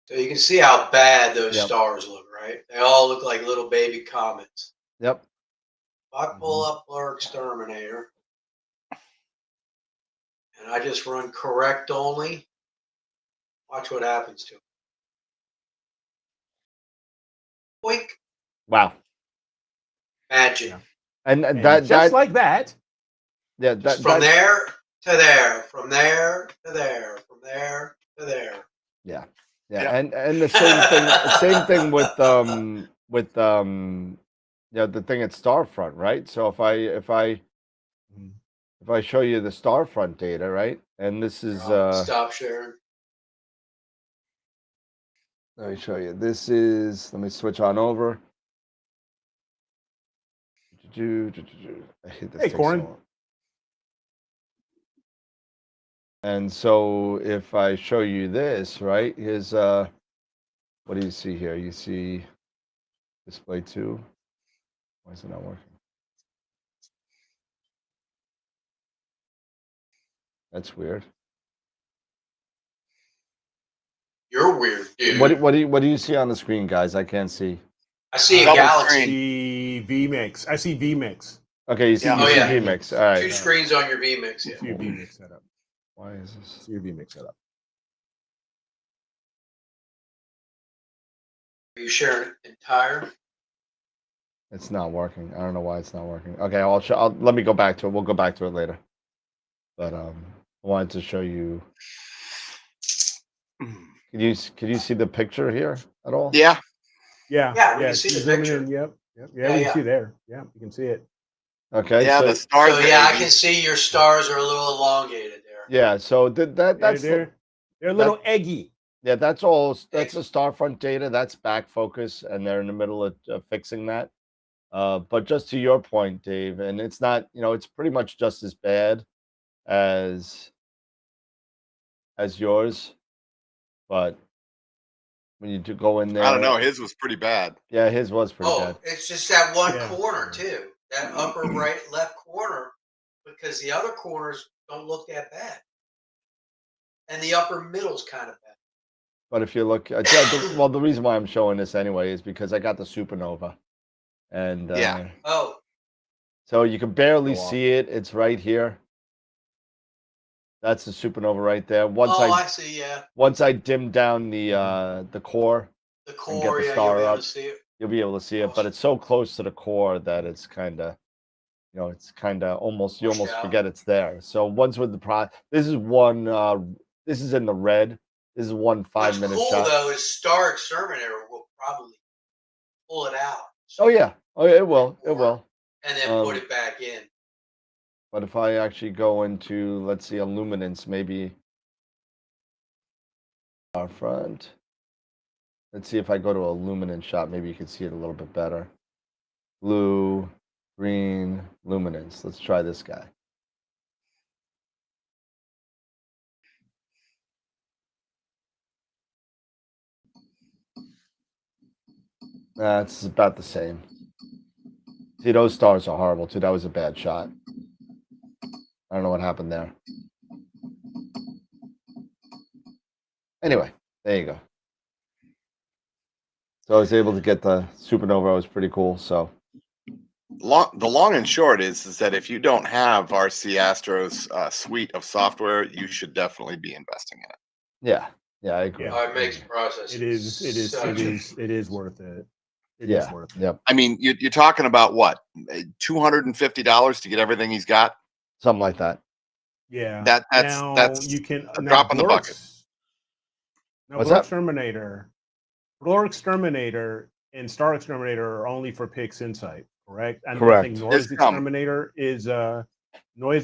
So you can see how bad those stars look, right? They all look like little baby comets. Yep. If I pull up Blur Exterminator and I just run correct only, watch what happens to it. Boink. Wow. Magic. And that just like that. Yeah, from there to there, from there to there, from there to there. Yeah. And the same thing with the thing at Starfront, right? So if I show you the Starfront data, right? And this is stop sharing. Let me show you. Let me switch on over. I hit this. Hey, Corin. And so if I show you this, right? Here's what do you see here? You see display 2. Why is it not working? That's weird. You're weird, dude. What do you see on the screen, guys? I can't see. I see a galaxy. I see VMix. I see VMix. Okay, you see VMix. All right. 2 screens on your VMix. Yeah. See your VMix setup. Why is this? See your VMix setup. Are you sharing entire? It's not working. I don't know why it's not working. Okay, let me go back to it. We'll go back to it later. But I wanted to show you. Can you see the picture here at all? Yeah. Yeah, we can see the picture. Yep. Yeah, we can see there. Yeah, you can see it. Okay. Yeah, the stars. So I can see your stars are a little elongated there. Yeah, so that's they're a little eggy. Yeah, that's all. That's the Starfront data. That's back focus, and they're in the middle of fixing that. But just to your point, Dave, and it's not, it's pretty much just as bad as yours, but when you do go in there, I don't know. His was pretty bad. Yeah, his was pretty bad. Oh, it's just that one Yeah. corner too. That upper right, left corner, because the other corners don't look that bad, and the upper middle's kind of bad. But if you look, well, the reason why I'm showing this anyway is because I got the supernova, and Yeah. Oh, so you can barely Go off. see it. It's right here. That's the supernova right there. I see. Yeah, Once I dim down the core, the and core. get the Yeah, star you'll be able up, to see it. you'll be able to see it. But it's so close to the core that it's kind of, it's kind of almost, you Washed almost out. forget it's there. So once with the this is one, this is in the red. This is one What's 5-minute cool shot. though is Star Exterminator will probably pull it out. Oh yeah, it will, it will. And then put it back in. But if I actually go into, let's see, illuminance, maybe our front. Let's see if I go to a luminance shot, maybe you can see it a little bit better. Blue, green, luminance. Let's try this guy. It's about the same. See, those stars are horrible too. That was a bad shot. I don't know what happened there. Anyway, there you go. So I was able to get the supernova. It was pretty cool. So The long and short is that if you don't have RC Astro's suite of software, you should definitely be investing in it. yeah, I agree. Yeah. It makes processing. It is worth it. It is worth it. Yep. I mean, you're talking about what, $250 to get everything he's got? Something like that. Yeah. That's you can a drop in the bucket. Now, What's Blur that? Exterminator and Star Exterminator are only for Pix Insight, correct? And Correct. I think Noise It's coming.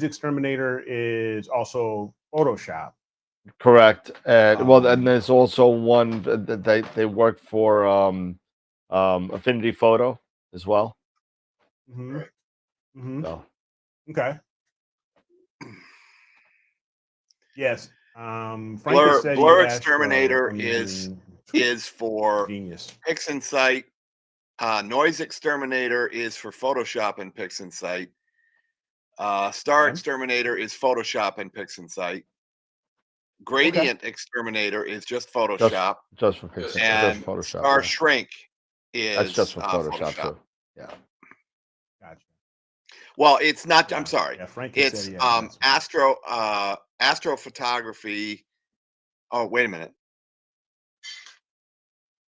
Exterminator is also Photoshop. Correct. And well, and there's also one that they work for Affinity Photo as well. Mm-hmm. Mm-hmm. So Okay. Yes. Blur Exterminator is for Genius. Pix Insight. Noise Exterminator is for Photoshop and Pix Insight. Star Exterminator is Photoshop and Pix Insight. Gradient Exterminator is just Photoshop. Just for Pix Insight. And Just Photoshop. Star Shrink is That's just for Photoshop too. Yeah. Gotcha. Well, it's not. Yeah. I'm sorry. Yeah, Frank It's said he had astrophotography. Oh, wait a minute.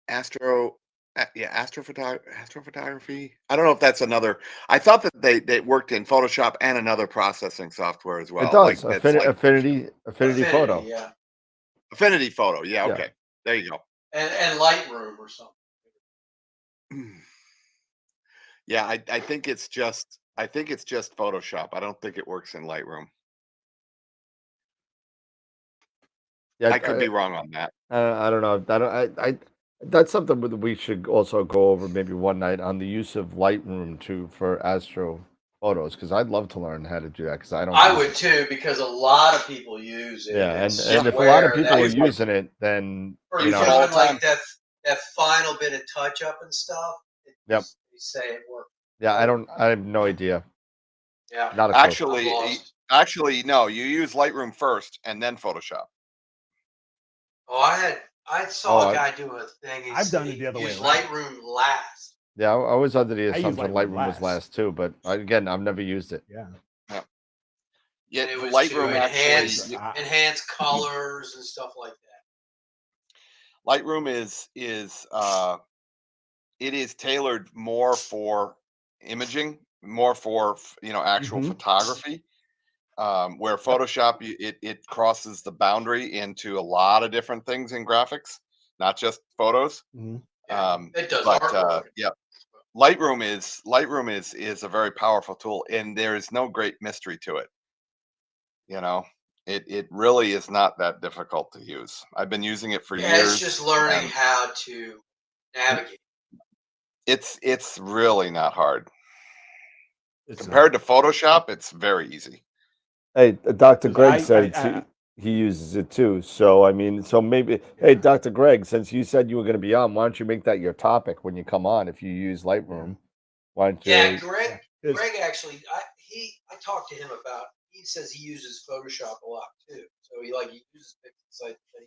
Astrophotography. I don't know if that's another. I thought that they worked in Photoshop and another processing software as well. It does. Like, that's like Affinity Photo. Yeah. Affinity Photo. Yeah. Okay. There you go. And Lightroom or something. Yeah, I think it's just Photoshop. I don't think it works in Lightroom. Yeah, I could be wrong on that. I don't know. That's something that we should also go over maybe one night on the use of Lightroom for Astro photos, because I'd love to learn how to do that, because I would too, because a lot of people use it. Yeah, It's and if a lot of people are somewhere using it, then or you you know, doing like that final bit of touch up and stuff. Yep. They say it works. Yeah, I have no idea. Yeah. Not a clue. Actually, no. You use Lightroom first and then Photoshop. Oh, I saw a guy do a thing. I've done it the other way used around. Lightroom last. Yeah, I was under the I use assumption Lightroom Lightroom was last too, but again, I've never used it. Yeah. Yeah, And it was Lightroom to actually. enhance colors and stuff like that. Lightroom is it is tailored more for imaging, more for actual photography. Where Photoshop it crosses the boundary into a lot of different things in graphics, not just photos. It does. But yeah, Lightroom is a very powerful tool, and there is no great mystery to it. It really is not that difficult to use. I've been using it for Yeah, years. it's just learning and how to navigate. It's really not hard. It's Compared to Photoshop, it's very easy. Hey, Dr. 'cause Greg said he uses it too. So, I mean, so maybe, hey, Dr. Greg, since you said you were going to be on, why don't you make that your topic when you come on? If you use Lightroom, why don't Yeah, you? Greg. 'cause- Greg actually, I talked to him about. He says he uses Photoshop a lot too. So he uses pictures like he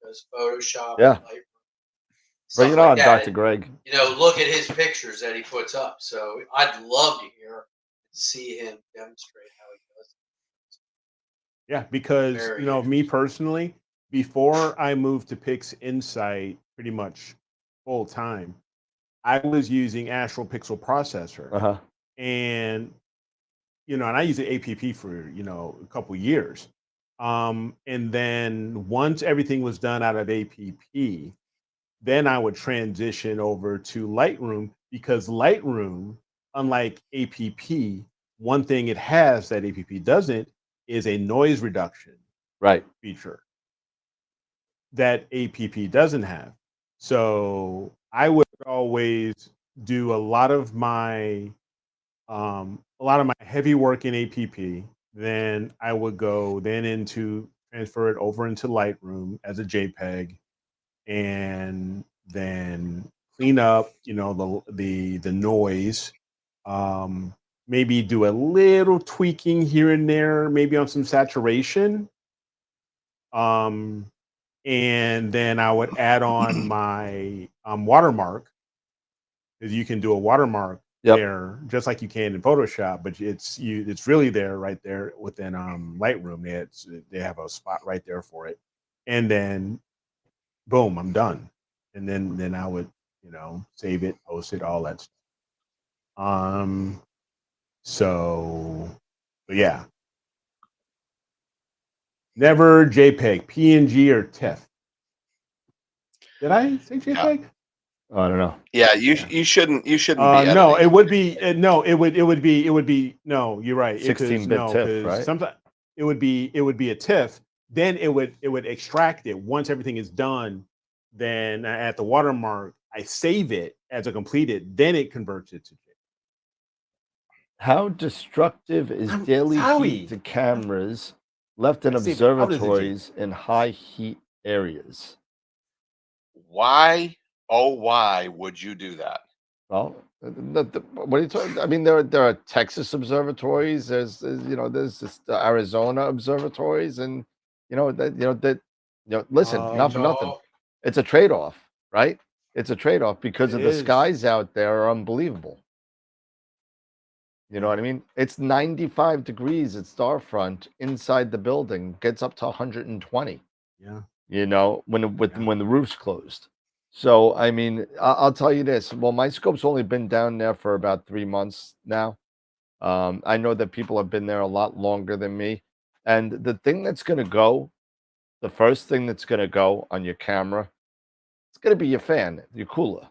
does Photoshop, Yeah. Lightroom, Bring stuff it like on, that. Dr. Greg. You know, look at his pictures that he puts up. So I'd love to see him demonstrate how he does it. Yeah, because Very me personally, before I moved to Pix Insight pretty much full time, I was using Astral Pixel Processor. Uh-huh. And and I used the APP for, a couple years. And then once everything was done out of APP, then I would transition over to Lightroom because Lightroom, unlike APP, one thing it has that APP doesn't is a noise reduction Right. feature that APP doesn't have. So I would always do a lot of my heavy work in APP. Then I would go into transfer it over into Lightroom as a JPEG, and then clean up, the noise. Maybe do a little tweaking here and there, maybe on some saturation. Um, and then I would add on my watermark, because you can do a watermark Yep. there just like you can in Photoshop, but it's really there right there within Lightroom. They have a spot right there for it, and then boom, I'm done. And then I would save it, post it, all that stuff. So, but yeah, never JPEG, PNG, or TIFF. Did I say JPEG? I don't know. Yeah, you shouldn't be No, editing it would be no, it would be no. You're right. 16-bit TIFF, Because right? sometimes it would be a TIFF. Then it would extract it once everything is done. Then at the watermark, I save it as a completed. Then it converts it to JPEG. How destructive is daily Howie. heat to cameras left in I saved it out as a observatories in high heat areas? Why, oh, why would you do that? Well, what are you talking? I mean, there are Texas observatories. There's just the Arizona observatories, and listen, not for nothing. No. It's a trade-off, right? It's a trade-off because It of the is. skies out there are unbelievable. You know what I mean? It's 95 degrees at Starfront inside the building, gets up to 120. Yeah. When the roof's closed. So, I mean, I'll tell you this. Well, my scope's only been down there for about 3 months now. I know that people have been there a lot longer than me. And the first thing that's going to go on your camera, it's going to be your fan, your cooler.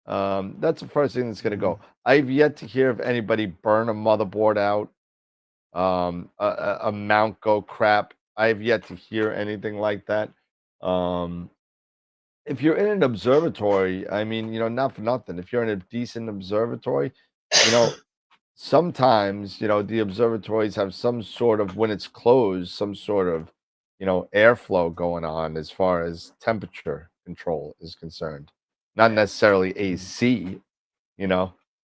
That's the first thing that's going to go. I've yet to hear of anybody burn a motherboard out, a mount go crap. I've yet to hear anything like that. If you're in an observatory, I mean, not for nothing. If you're in a decent observatory, sometimes, the observatories have some sort of, when it's closed, some sort of, airflow going on as far as temperature control is concerned. Not necessarily AC,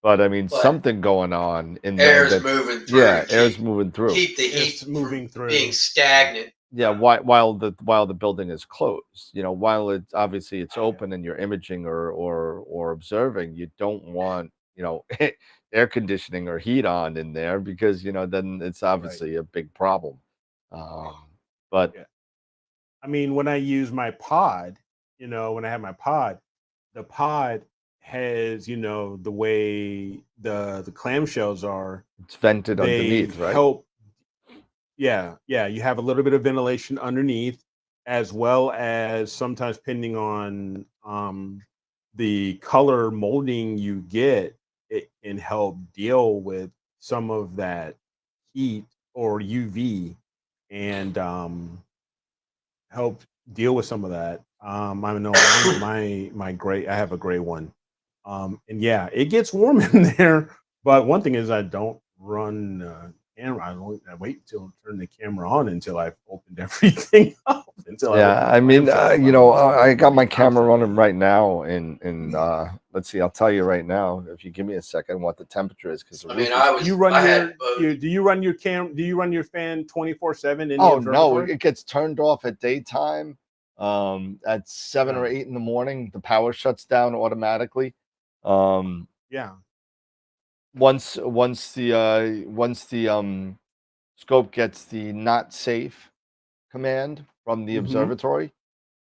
but I mean, But something going on in there. Air's moving through. Yeah, air's moving through. Keep the heat It's moving through. being stagnant. Yeah, while the building is closed, while it's obviously it's open and you're imaging or observing, you don't want air conditioning or heat on in there because then it's obviously a big problem. But Yeah. I mean, when I use my pod, when I have my pod, the pod has, the way the clamshells are, it's vented they underneath, right? help. Yeah, you have a little bit of ventilation underneath, as well as sometimes depending on the color molding you get, it can help deal with some of that heat or UV and help deal with some of that. I know I have a gray one. And yeah, it gets warm in there. But one thing is I don't run camera. I wait until turn the camera on until I've opened everything up. I mean, I got my camera running right now, and let's see. I'll tell you right now, if you give me a second, what the temperature is, because I mean, do you run your fan 24/7? Oh no, it gets turned off at daytime. At 7 or 8 in the morning, the power shuts down automatically. Yeah. Once the scope gets the not safe command from the observatory,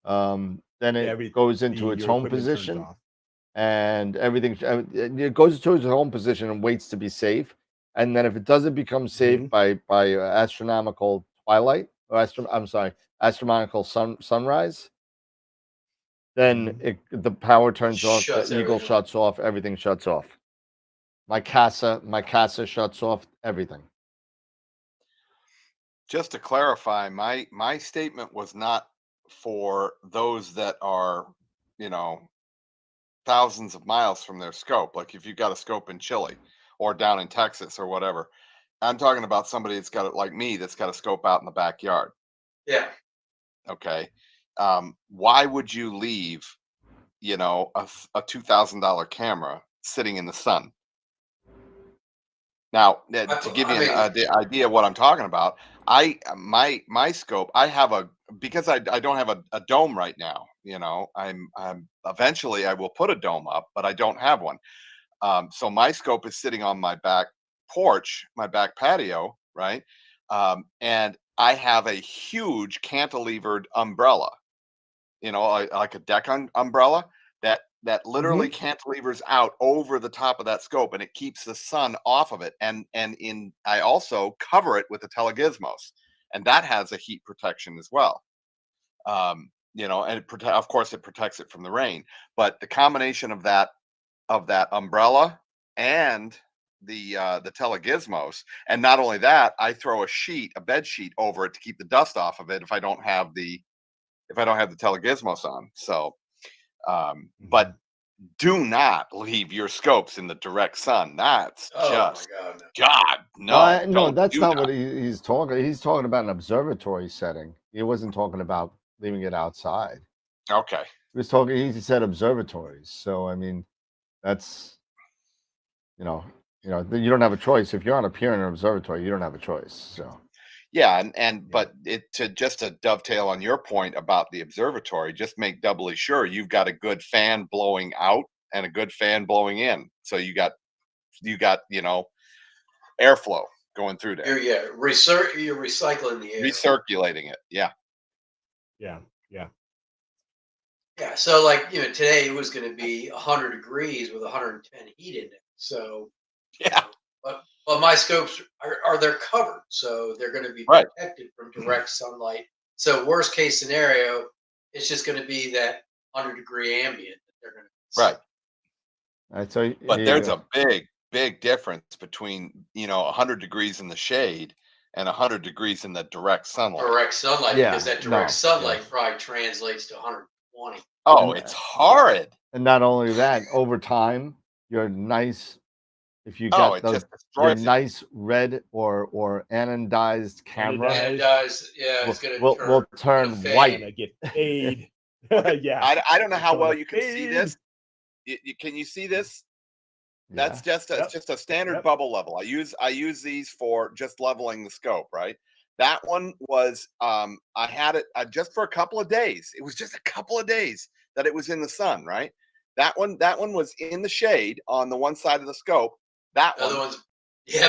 then it goes into its home position, and everything it goes to its home position and waits to be safe. And then if it doesn't become safe by astronomical twilight, or astronomical sunrise, then the power turns off, the Eagle shuts off, everything shuts off. My casa shuts off everything. Just to clarify, my statement was not for those that are, thousands of miles from their scope. Like if you've got a scope in Chile or down in Texas or whatever. I'm talking about somebody that's got it like me, that's got a scope out in the backyard. Yeah. Okay. Why would you leave, a $2,000 camera sitting in the sun? Now, to give you the idea of what I'm talking about, my scope, because I don't have a dome right now. I'm eventually I will put a dome up, but I don't have one. So my scope is sitting on my back porch, my back patio, right? And I have a huge cantilevered umbrella, like a deck umbrella that literally cantilevers out over the top of that scope, and it keeps the sun off of it. And I also cover it with a telegizmos, and that has a heat protection as well. And of course it protects it from the rain. But the combination of that umbrella and the telegizmos, and not only that, I throw a bed sheet over it to keep the dust off of it if I don't have the telegizmos on. So but do not leave your scopes in the direct sun. That's just no. No, that's not what he's talking. He's talking about an observatory setting. He wasn't talking about leaving it outside. Okay. He said observatories. So I mean, that's you don't have a choice. If you're on a pier in an observatory, you don't have a choice. So yeah, but to dovetail on your point about the observatory, just make doubly sure you've got a good fan blowing out and a good fan blowing in. So you got airflow going through there. You're recycling the air. Recirculating it. Yeah. Yeah. So today it was going to be 100 degrees with 110 heat index. So yeah. But my scopes they're covered, so they're going to be protected from direct sunlight. So worst case scenario, it's just going to be that 100-degree ambient that they're going to see. Right. So but there's a big difference between 100 degrees in the shade and 100 degrees in the direct sunlight. Because that direct sunlight probably translates to 120. Oh, it's horrid. And not only that, over time, your nice, if you got your nice red or anodized camera, it's going to will turn white. And I get paid. Yeah. I don't know how well you can see this. Can you see this? That's just a standard bubble level. I use these for just leveling the scope, right? That one was I had it just for a couple of days. It was just a couple of days that it was in the sun, right? That one was in the shade on the one side of the scope. That other one, one's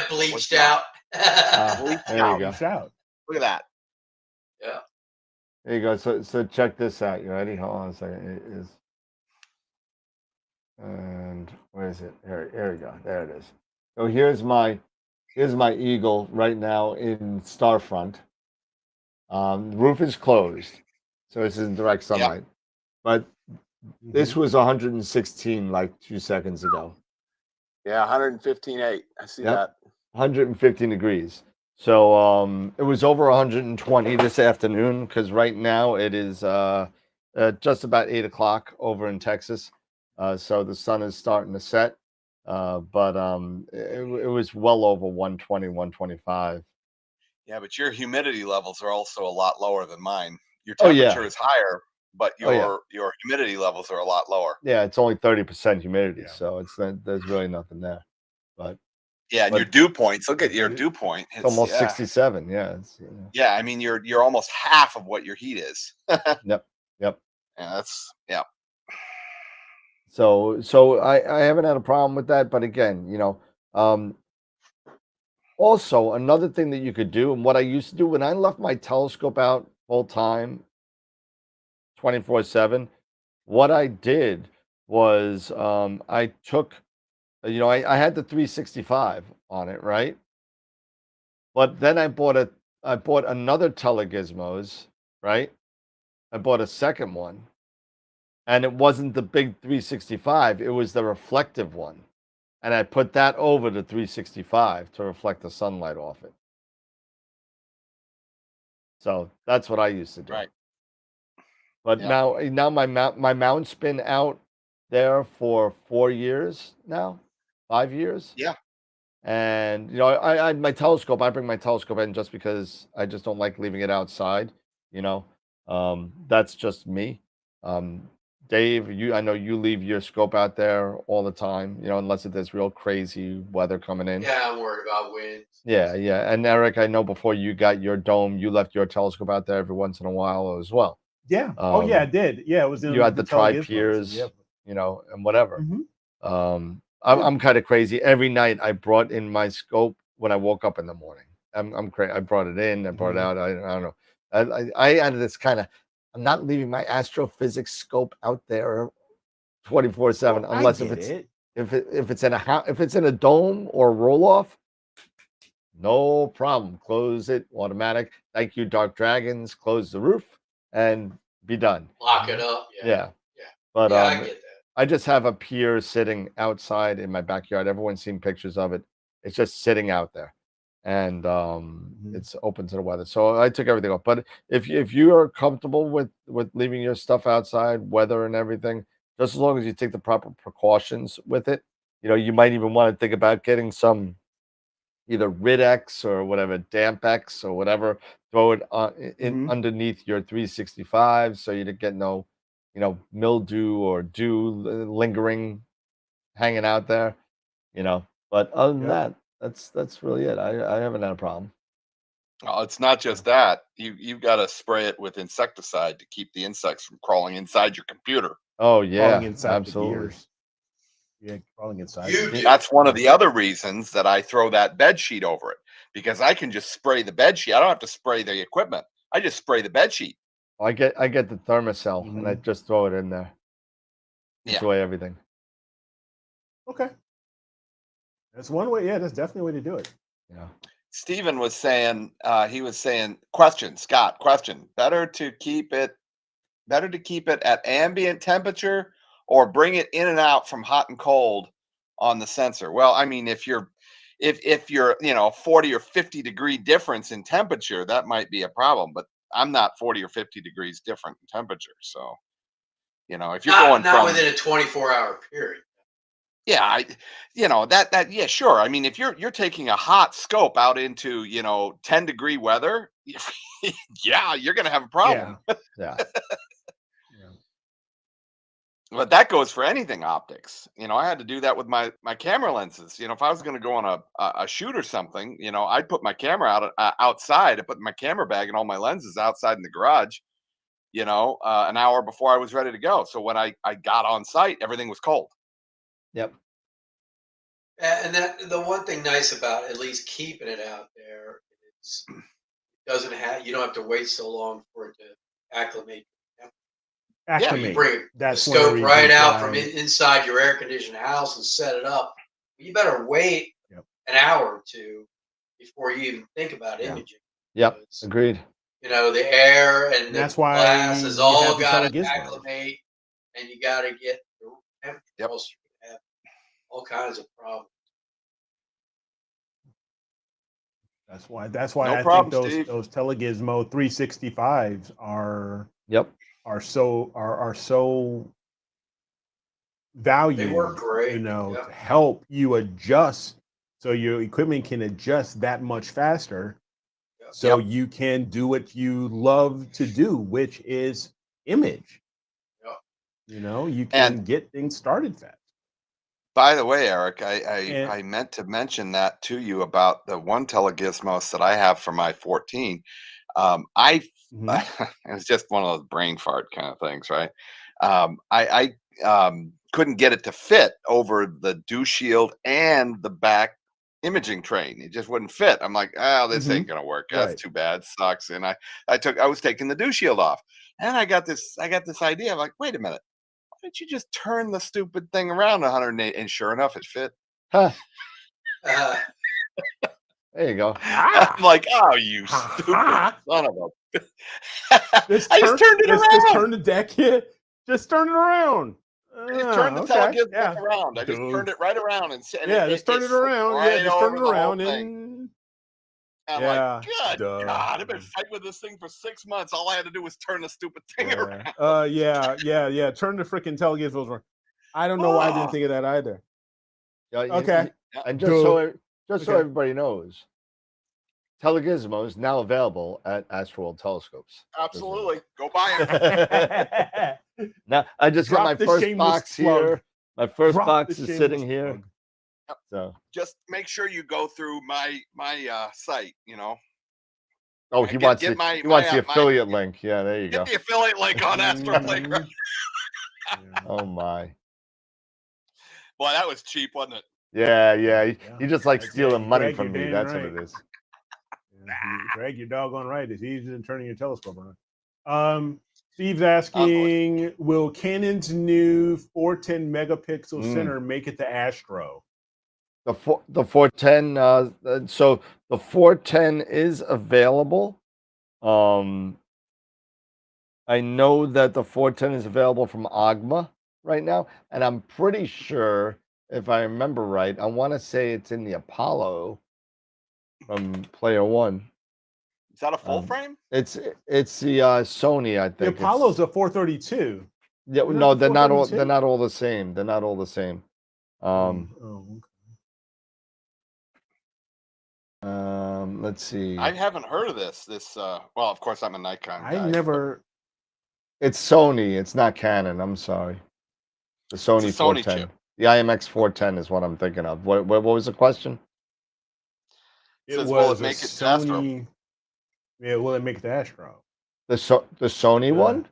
bleached out. There you go. Look at that. Yeah. There you go. So check this out. You ready? Hold on a second. It is. And where is it? Here we go. There it is. So here's my Eagle right now in Starfront. The roof is closed, so it's in direct sunlight. But this was 116 like 2 seconds ago. Yeah, 115.8. I see that. 115 degrees. So it was over 120 this afternoon because right now it is just about 8 o'clock over in Texas. So the sun is starting to set. But it was well over 120, 125. Yeah, but your humidity levels are also a lot lower than mine. Your Oh, yeah. temperature is higher, but Oh, yeah. your humidity levels are a lot lower. Yeah, it's only 30% humidity, Yeah. so it's not, there's really nothing there. But Yeah, and But- your dew points. Look at your dew point. it's almost yeah. 67. Yeah. Yeah, I mean you're almost half of what your heat is. Yep. Yeah, that's yeah. So I haven't had a problem with that, but again, also another thing that you could do, and what I used to do when I left my telescope out full time, 24/7, what I did was I took, I had the 365 on it, right? But then I bought another Telegizmos, right? I bought a second one, and it wasn't the big 365, it was the reflective one. And I put that over the 365 to reflect the sunlight off it. So that's what I used to do. Right. But Yeah. now my mount's been out there for 4 years now, 5 years. Yeah. And I my telescope, I bring my telescope in just because I just don't like leaving it outside, you know. That's just me. Dave, I know you leave your scope out there all the time, unless there's real crazy weather coming in. Yeah, I'm worried about wind. Yeah, yeah. And Eric, I know before you got your dome, you left your telescope out there every once in a while as well. Yeah. Oh yeah, I did. Yeah, it was in You had the Telegizmos, tri-piers, yep. And whatever. Mhm. I'm kind of crazy. Every night I brought in my scope when I woke up in the morning. I'm crazy. I brought it in, I brought it out. I don't know. I added this kind of. I'm not leaving my astrophysics scope out there 24/7 Well, unless I if get it's it. if it's in if it's in a dome or roll off. No problem. Close it. Automatic. Thank you, Dark Dragons. Close the roof and be done. Lock it up. Yeah. Yeah. Yeah. But Yeah, I get that. I just have a pier sitting outside in my backyard. Everyone's seen pictures of it. It's just sitting out there, and it's open to the weather. So I took everything off. But if you are comfortable with leaving your stuff outside, weather and everything, just as long as you take the proper precautions with it, you might even want to think about getting some either Rid-X or whatever, Damp-X or whatever. Throw it in underneath your 365 so you don't get no mildew or dew lingering, hanging out there, But other than that, that's really it. I haven't had a problem. Oh, it's not just that. You've got to spray it with insecticide to keep the insects from crawling inside your computer. Oh yeah, Crawling inside absolutely. the gears. Yeah, crawling inside. That's one of the other reasons that I throw that bed sheet over it, because I can just spray the bed sheet. I don't have to spray the equipment. I just spray the bed sheet. I get the Thermacell and I just throw it in there. Keeps away everything. Okay. That's one way. Yeah, that's definitely a way to do it. Yeah. Stephen was saying, Scott, question. Better to keep it at ambient temperature or bring it in and out from hot and cold on the sensor. Well, I mean, if you're 40 or 50 degree difference in temperature, that might be a problem, but I'm not 40 or 50 degrees different in temperature. So, if you're going not from within a 24-hour period. yeah, yeah, sure. I mean, if you're taking a hot scope out into 10-degree weather, yeah, you're gonna have a problem. Yeah. But that goes for anything optics. I had to do that with my camera lenses. If I was going to go on a shoot or something, I'd put my camera outside. I put my camera bag and all my lenses outside in the garage. An hour before I was ready to go. So when I got on site, everything was cold. Yep. And that the one thing nice about at least keeping it out there is you don't have to wait so long for it to acclimate. Yeah, you bring the scope right out from inside your air conditioned house and set it up. You better wait an hour or two before you even think about imaging. Yep. Agreed. The air and that's the why glass has all got to Telegizmos. acclimate, and you got to get the temperature. Else you have all kinds of problems. That's why No I problem, think Steve. those Telegizmo 365s are Yep. so valued. They work great. You know, Yep. to help you adjust so your equipment can adjust that much faster. Yep. So you can do what you love to do, which is image. Yep. You know, you can And get things started fast. by the way, Eric, And I meant to mention that to you about the one Telegizmos that I have for my 14. I Mhm. it was just one of those brain fart kind of things, right? I couldn't get it to fit over the dew shield and the back imaging train. It just wouldn't fit. I'm like, oh, this ain't Mhm. gonna work. That's Right. too bad. Sucks. And I was taking the dew shield off, and I got this idea. I'm like, wait a minute. Why don't you just turn the stupid thing around 108? And sure enough, it fit. Huh. Uh, There you go. I'm like, oh, you Ha stupid ha. son of a. Just I just turned it just around. turn the deck here. Just turn it around. I just turned the Okay. Telegizmo Yeah. around. I just turned it right around and Yeah, just turn it it slipped around. Yeah, right just turn over it the whole around thing. and I'm like, yeah. good Duh. God, I've been fighting with this thing for 6 months. All I had to do was turn the stupid thing Yeah. around. Yeah. Turn the freaking Telegizmos around. I don't know why I didn't think of that either. Yeah, Okay. and Duh. so Okay. everybody knows, Telegizmo is now available at AstroWorld Telescopes. Absolutely. Go buy it. Now I just got my Drop the first shameless box plug. here. My first Drop box the is sitting shameless here. plug. So Just make sure you go through my site, oh, he wants get the affiliate link. Yeah, there you get go. the affiliate link on Astro Playground. Yeah. Oh my. Boy, that was cheap, wasn't it? Yeah. He just likes Yeah, stealing money Greg, from you're me. damn That's what right. it is. Greg, you're doggone right. It's easier than turning your telescope around. Steve's asking, will Canon's new 410 megapixel center make it to Astro? The 410. So the 410 is available. I know that the 410 is available from Agma right now, and I'm pretty sure, if I remember right, I want to say it's in the Apollo from Player One. Is that a full frame? It's the Sony, I think. The Apollo's a 432. Yeah, Isn't no, that the they're not all 432? they're not all the same. They're not all the same. Let's see. I haven't heard of this. Well, of course, I'm a Nikon guy. I never. It's Sony. It's not Canon. I'm sorry. The Sony, It's a Sony 410. chip. The IMX 410 is what I'm thinking of. What was the question? It Says, was will it a make it to Astro? Sony. Yeah, will it make it to Astro? The Sony one?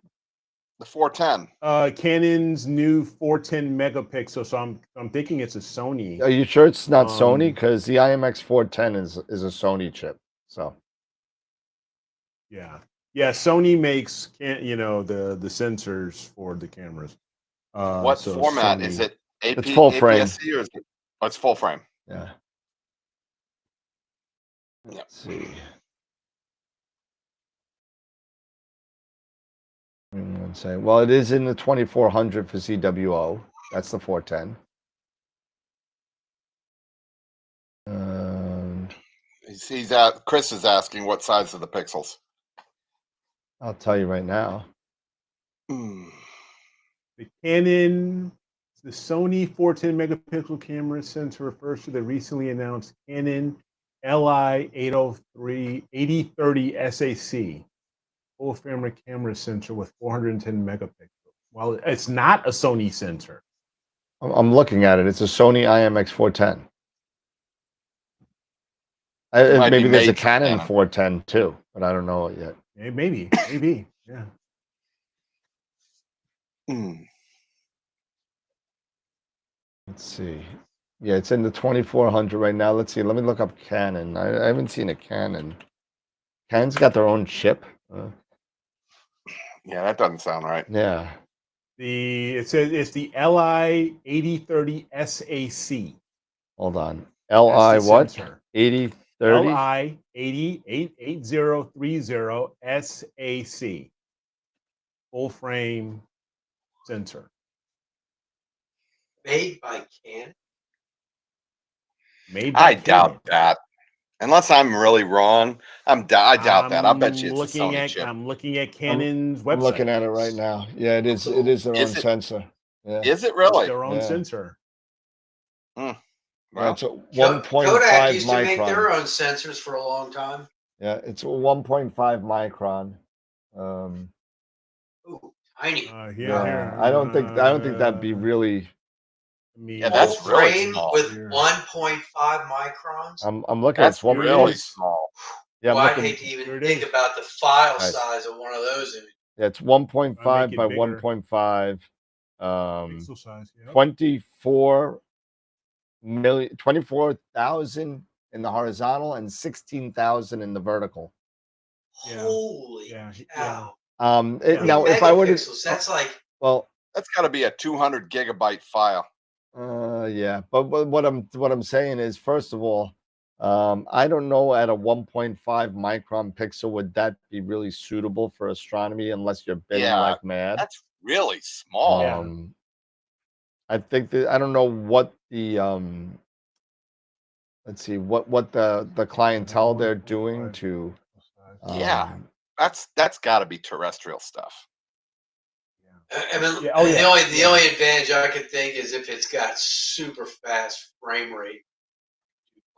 The 410. Canon's new 410 megapixel. So I'm thinking it's a Sony. Are you sure it's not Sony? Because the IMX 410 is a Sony chip. So yeah. Sony makes the sensors for the cameras. What so format Sony, is it? it's full frame. APS-C or is it? Oh, it's full frame. Yeah. Let's see. Well, it is in the 2400 for CWO. That's the 410. Chris is asking what size are the pixels. I'll tell you right now. The Canon, the Sony 410 megapixel camera sensor refers to the recently announced Canon LI 8030 SAC full camera sensor with 410 megapixels. Well, it's not a Sony sensor. I'm looking at it. It's a Sony IMX 410. Maybe there's a Canon 410 too, but I don't know it yet. Maybe, yeah. Let's see. Yeah, it's in the 2400 right now. Let's see. Let me look up Canon. I haven't seen a Canon. Canon's got their own chip. Yeah, that doesn't sound right. Yeah. It says it's the LI 8030 SAC. Hold on. LI what? Sensor. 8030? LI 8030 SAC. Full frame sensor. Made by Canon? Made by I Canon. doubt that. Unless I'm really wrong, I doubt that. I bet you it's a looking Sony at chip. I'm looking at Canon's website. I'm looking at it right now. Yeah, it is. It is their own sensor. Yeah. Is it It's really? their own sensor. Yeah, Well, it's a 1.5 Kodak used to micron. make their own sensors for a long time. Yeah, it's a 1.5 micron. Ooh, tiny. Yeah, I don't think that'd be really. Yeah, that's really frame small. with 1.5 microns. I'm looking. That's It's one really small. Yeah, well, I'm I'd looking. hate to even think about the file size of one of those images. Yeah, it's 1.5 by bigger. 1.5. Pixel size. Yep. 24,000 in the horizontal and 16,000 in the vertical. Holy cow! Now if I were to, that's like, well, that's got to be a 200 gigabyte file. Yeah, but what I'm saying is, first of all, I don't know at a 1.5 micron pixel would that be really suitable for astronomy unless you're bidding like mad. That's really small. I think that I don't know what the let's see what the clientele they're doing to that's got to be terrestrial stuff. I mean, the only advantage I could think is if it's got super fast frame rate.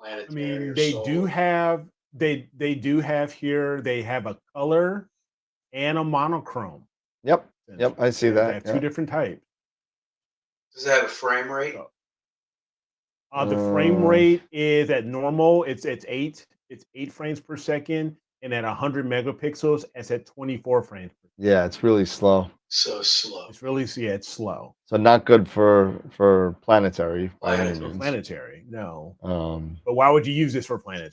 I mean, they do have here. They have a color and a monochrome. Yep, I see that. They have two different types. Does it have a frame rate? The frame rate is at normal. It's 8 frames per second, and at 100 megapixels, it's at 24 frames. Yeah, it's really slow. So slow. It's really it's slow. So not good for planetary. Planetary, no. But why would you use this for planetary?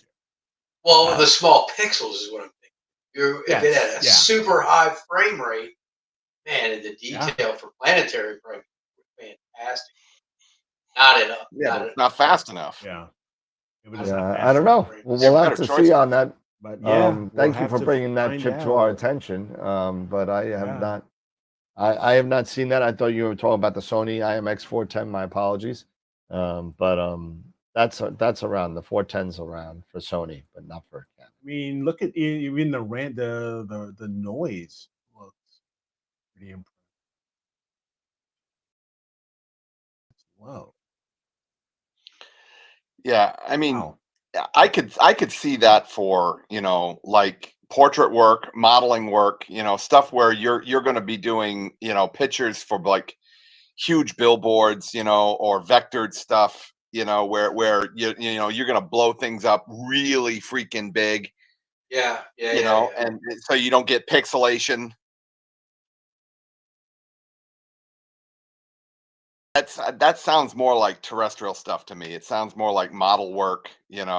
Well, the small pixels is what I'm thinking. If it had a super high frame rate, man, and the detail for planetary probably fantastic. Not enough. It's not fast enough. Yeah. I don't know. We'll have to see on that. But thank you for bringing that chip to our attention. But I have not. I have not seen that. I thought you were talking about the Sony IMX410. My apologies. But that's around the 410's around for Sony, but not for Canon. I mean, look at even the noise looks pretty impressive. Wow. Yeah, I mean, I could see that for, like portrait work, modeling work, stuff where you're going to be doing, pictures for like huge billboards, or vectored stuff, where you're going to blow things up really freaking big. And so you don't get pixelation. That sounds more like terrestrial stuff to me. It sounds more like model work, and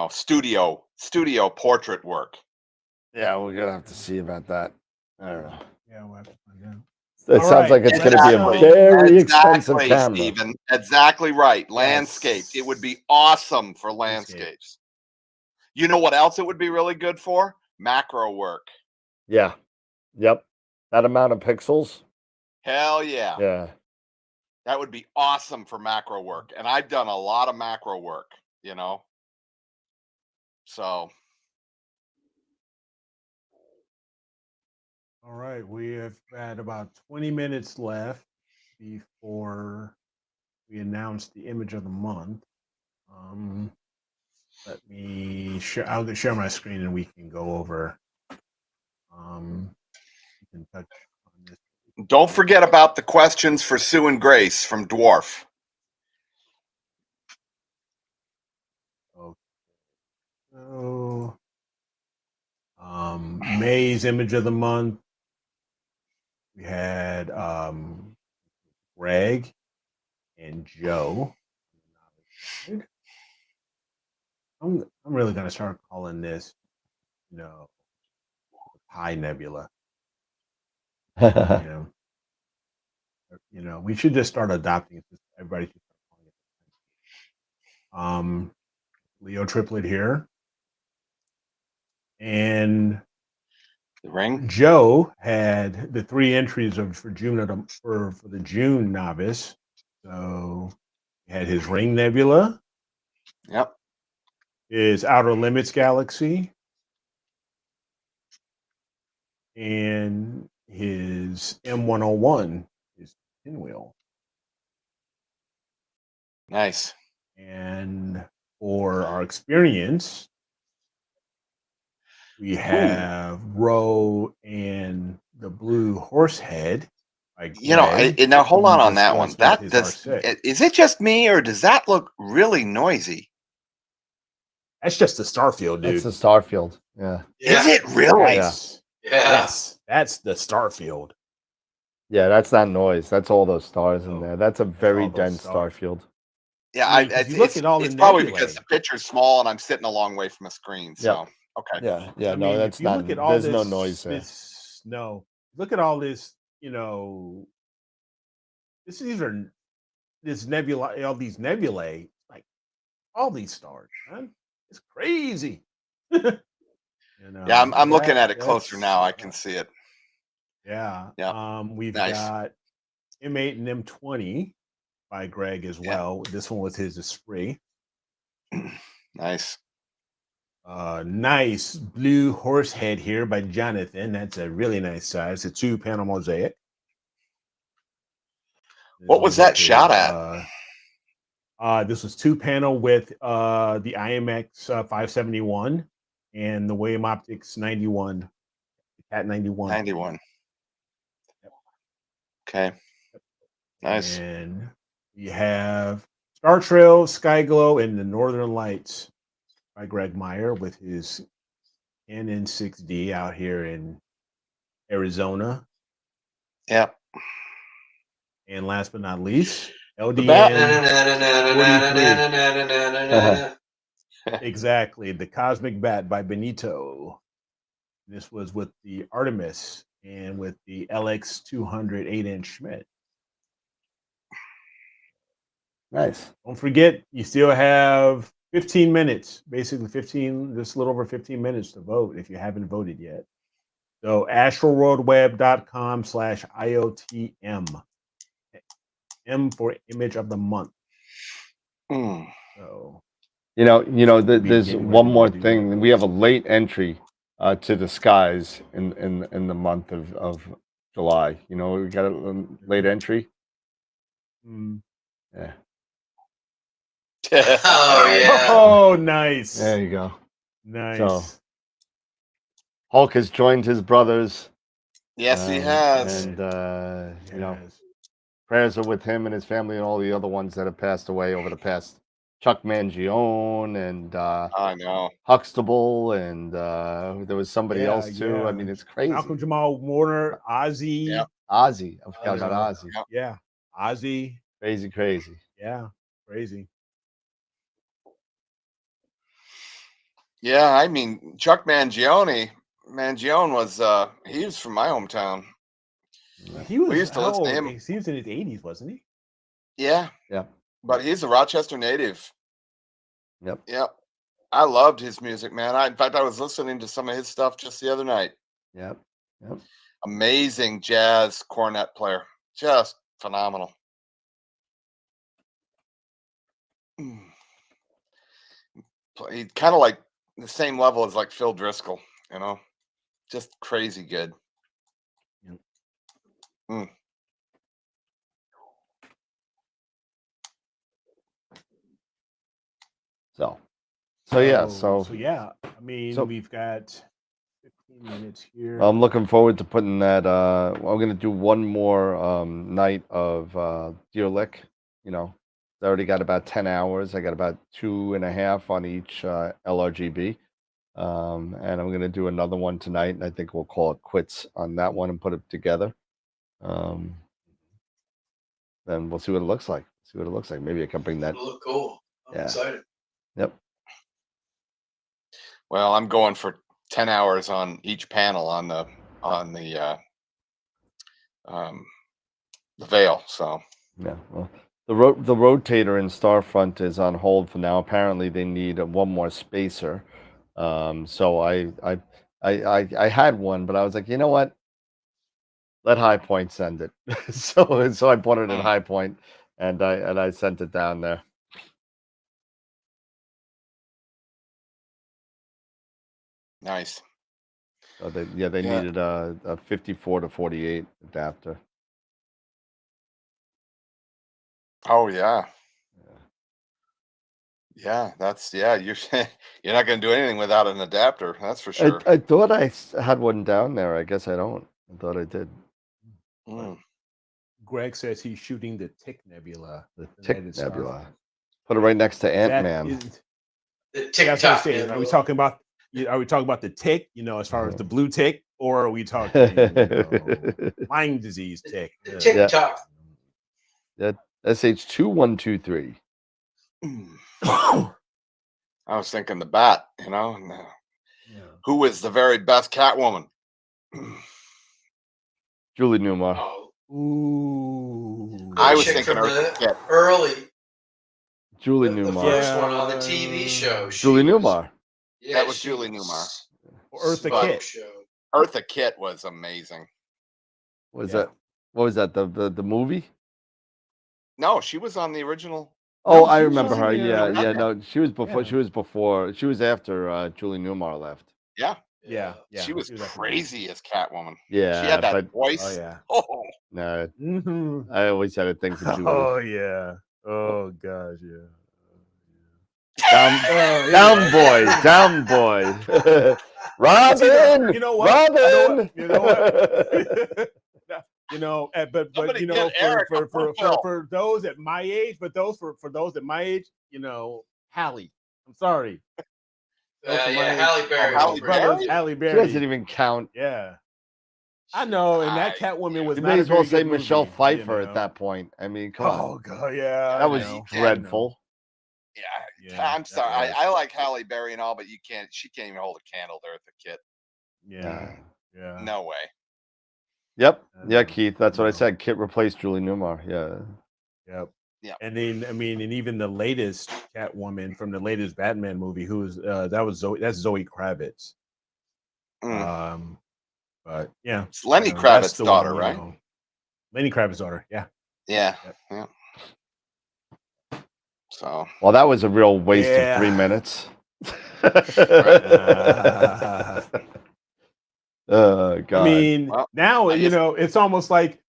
studio portrait work. Yeah, we're gonna have to see about that. I don't know. Yeah, we'll have to find out. It sounds like it's going to be a very expensive camera. Steven. Exactly right. Landscapes. It would be awesome for landscapes. You know what else it would be really good for? Macro work. Yeah. Yep. That amount of pixels. Hell yeah. Yeah. That would be awesome for macro work. And I've done a lot of macro work, So. All right. We have had about 20 minutes left before we announce the image of the month. Let me share. I'll share my screen and we can go over. You can touch on this. Don't forget about the questions for Sue and Grace from Dwarf. So, May's image of the month. We had Greg and Joe. I'm really gonna start calling this, Pi Nebula. We should just start adopting it. Everybody should start calling it. Leo triplet here, and the ring. Joe had the 3 entries for June for the June novice. So he had his ring nebula, Yep. is Outer Limits Galaxy. And his M101 is pinwheel. Nice. And for our experience, we have Roe and the Blue Horsehead. Now hold on that one. Is it just me, or does that look really noisy? That's just the Starfield, dude. It's the Starfield. Yeah. Is it really? Yes. Yes. That's the Starfield. Yeah, that's not noise. That's all those stars in there. That's a very dense Starfield. Yeah, it's probably because the picture's small and I'm sitting a long way from a screen. So okay. Yeah. No, that's not. There's no noise there. No, look at all this. This nebula, all these nebulae, like all these stars, man. It's crazy. Yeah, I'm looking at it closer now. I can see it. Yeah. We've got M8 and M20 by Greg as well. This one was his Esprit. Nice. Nice Blue Horsehead here by Jonathan. That's a really nice size. A 2-panel mosaic. What was that shot at? This was 2-panel with the IMX 571 and the Wave Optics 91. The Cat 91. 91. Yep. Okay. Nice. And we have Star Trail, Sky Glow, and the Northern Lights by Greg Meyer with his Canon 6D out here in Arizona. Yep. And last but not least, LDN 43. Exactly. The Cosmic Bat by Benito. This was with the Artemis and with the LX 200 8-inch Schmidt. Nice. Don't forget, you still have 15 minutes, basically just a little over 15 minutes to vote if you haven't voted yet. So astroworldweb.com/IOTM. M for image of the month. So, there's one more thing. We have a late entry to the skies in the month of July. We got a late entry. Yeah. Oh yeah. Oh, nice. There you go. Nice. So Hulk has joined his brothers. Yes, he has. And prayers are with him and his family and all the other ones that have passed away over the past. Chuck Mangione and I know Huxtable, and there was somebody else too. Yeah. I mean, it's crazy. Malcolm Jamal Warner, Ozzy. Yep. Ozzy. I forgot about Ozzy. Yep. Yeah. Ozzy. Crazy. Yeah. Crazy. Yeah, I mean, Chuck Mangione was he was from my hometown. He was. We used to listen to him. He was in his 80s, wasn't he? Yeah. But he's a Rochester native. Yep. I loved his music, man. In fact, I was listening to some of his stuff just the other night. Yep. Amazing jazz cornet player. Just phenomenal. He's kind of like the same level as like Phil Driscoll, just crazy good. So yeah. I mean, we've got 15 minutes here. I'm looking forward to putting that. I'm going to do one more night of Deer Lick. I already got about 10 hours. I got about 2.5 on each LRGB. And I'm going to do another one tonight. And I think we'll call it quits on that one and put it together. Then we'll see what it looks like. Maybe I can bring that. It'll look cool. I'm excited. Yep. Well, I'm going for 10 hours on each panel on the Veil. So yeah. Well, the rotator in Starfront is on hold for now. Apparently, they need one more spacer. So I had one, but I was like, you know what? Let High Point send it. so I bought it at High Point, and I sent it down there. Nice. So they needed a 54 to 48 adapter. Oh yeah. Yeah, that's you're you're not going to do anything without an adapter. That's for sure. I thought I had one down there. I guess I don't. I thought I did. Greg says he's shooting the Tick Nebula. The Tick Nebula. Put it right next to Ant-Man. The Tick That's what I'm saying. Are we talking about? Are we talking about the tick? As far as the blue tick, or are we talking Lyme disease tick? The TikTok. Yeah, SH2123. I was thinking the bat. Who is the very best Catwoman? Julie Newmar. Oh. Ooh. I was thinking early. Julie The Newmar. first one on the TV show. Julie Newmar. Yeah, that was Julie Newmar. Eartha Kitt. Eartha Kitt was amazing. What was that? The movie? No, she was on the original. Oh, No, I remember her. Yeah. No, she was before. Yeah. She was before. She was after Julie Newmar left. Yeah. She was crazy as Catwoman. Yeah, she had that voice. Oh yeah. Oh no, I always had a thing for Julie. Oh yeah. Oh gosh, yeah. Down boy. Robin. You know what? Robin. You know what? But for those at my age, for those at my age, Halle. I'm sorry. Halle Berry. Halle Berry. She doesn't even count. Yeah. I know, and that Catwoman was. You may as well say movie, Michelle Pfeiffer at that point. I mean, come on. Oh god, yeah. That was dreadful. Yeah, I'm sorry. I like Halle Berry and all, but she can't even hold a candle there at the Kit. Yeah. No way. Yep. Yeah, Keith. That's what I said. Kit replaced Julie Newmar. Yeah. Yep. Yeah. And then and even the latest Catwoman from the latest Batman movie, who's that's Zoe Kravitz. But yeah, it's Lenny Kravitz's daughter, right? Lenny Kravitz's daughter. Yeah. Yeah. So. Well, that was a real waste of 3 minutes. Oh God. I mean, now it's almost like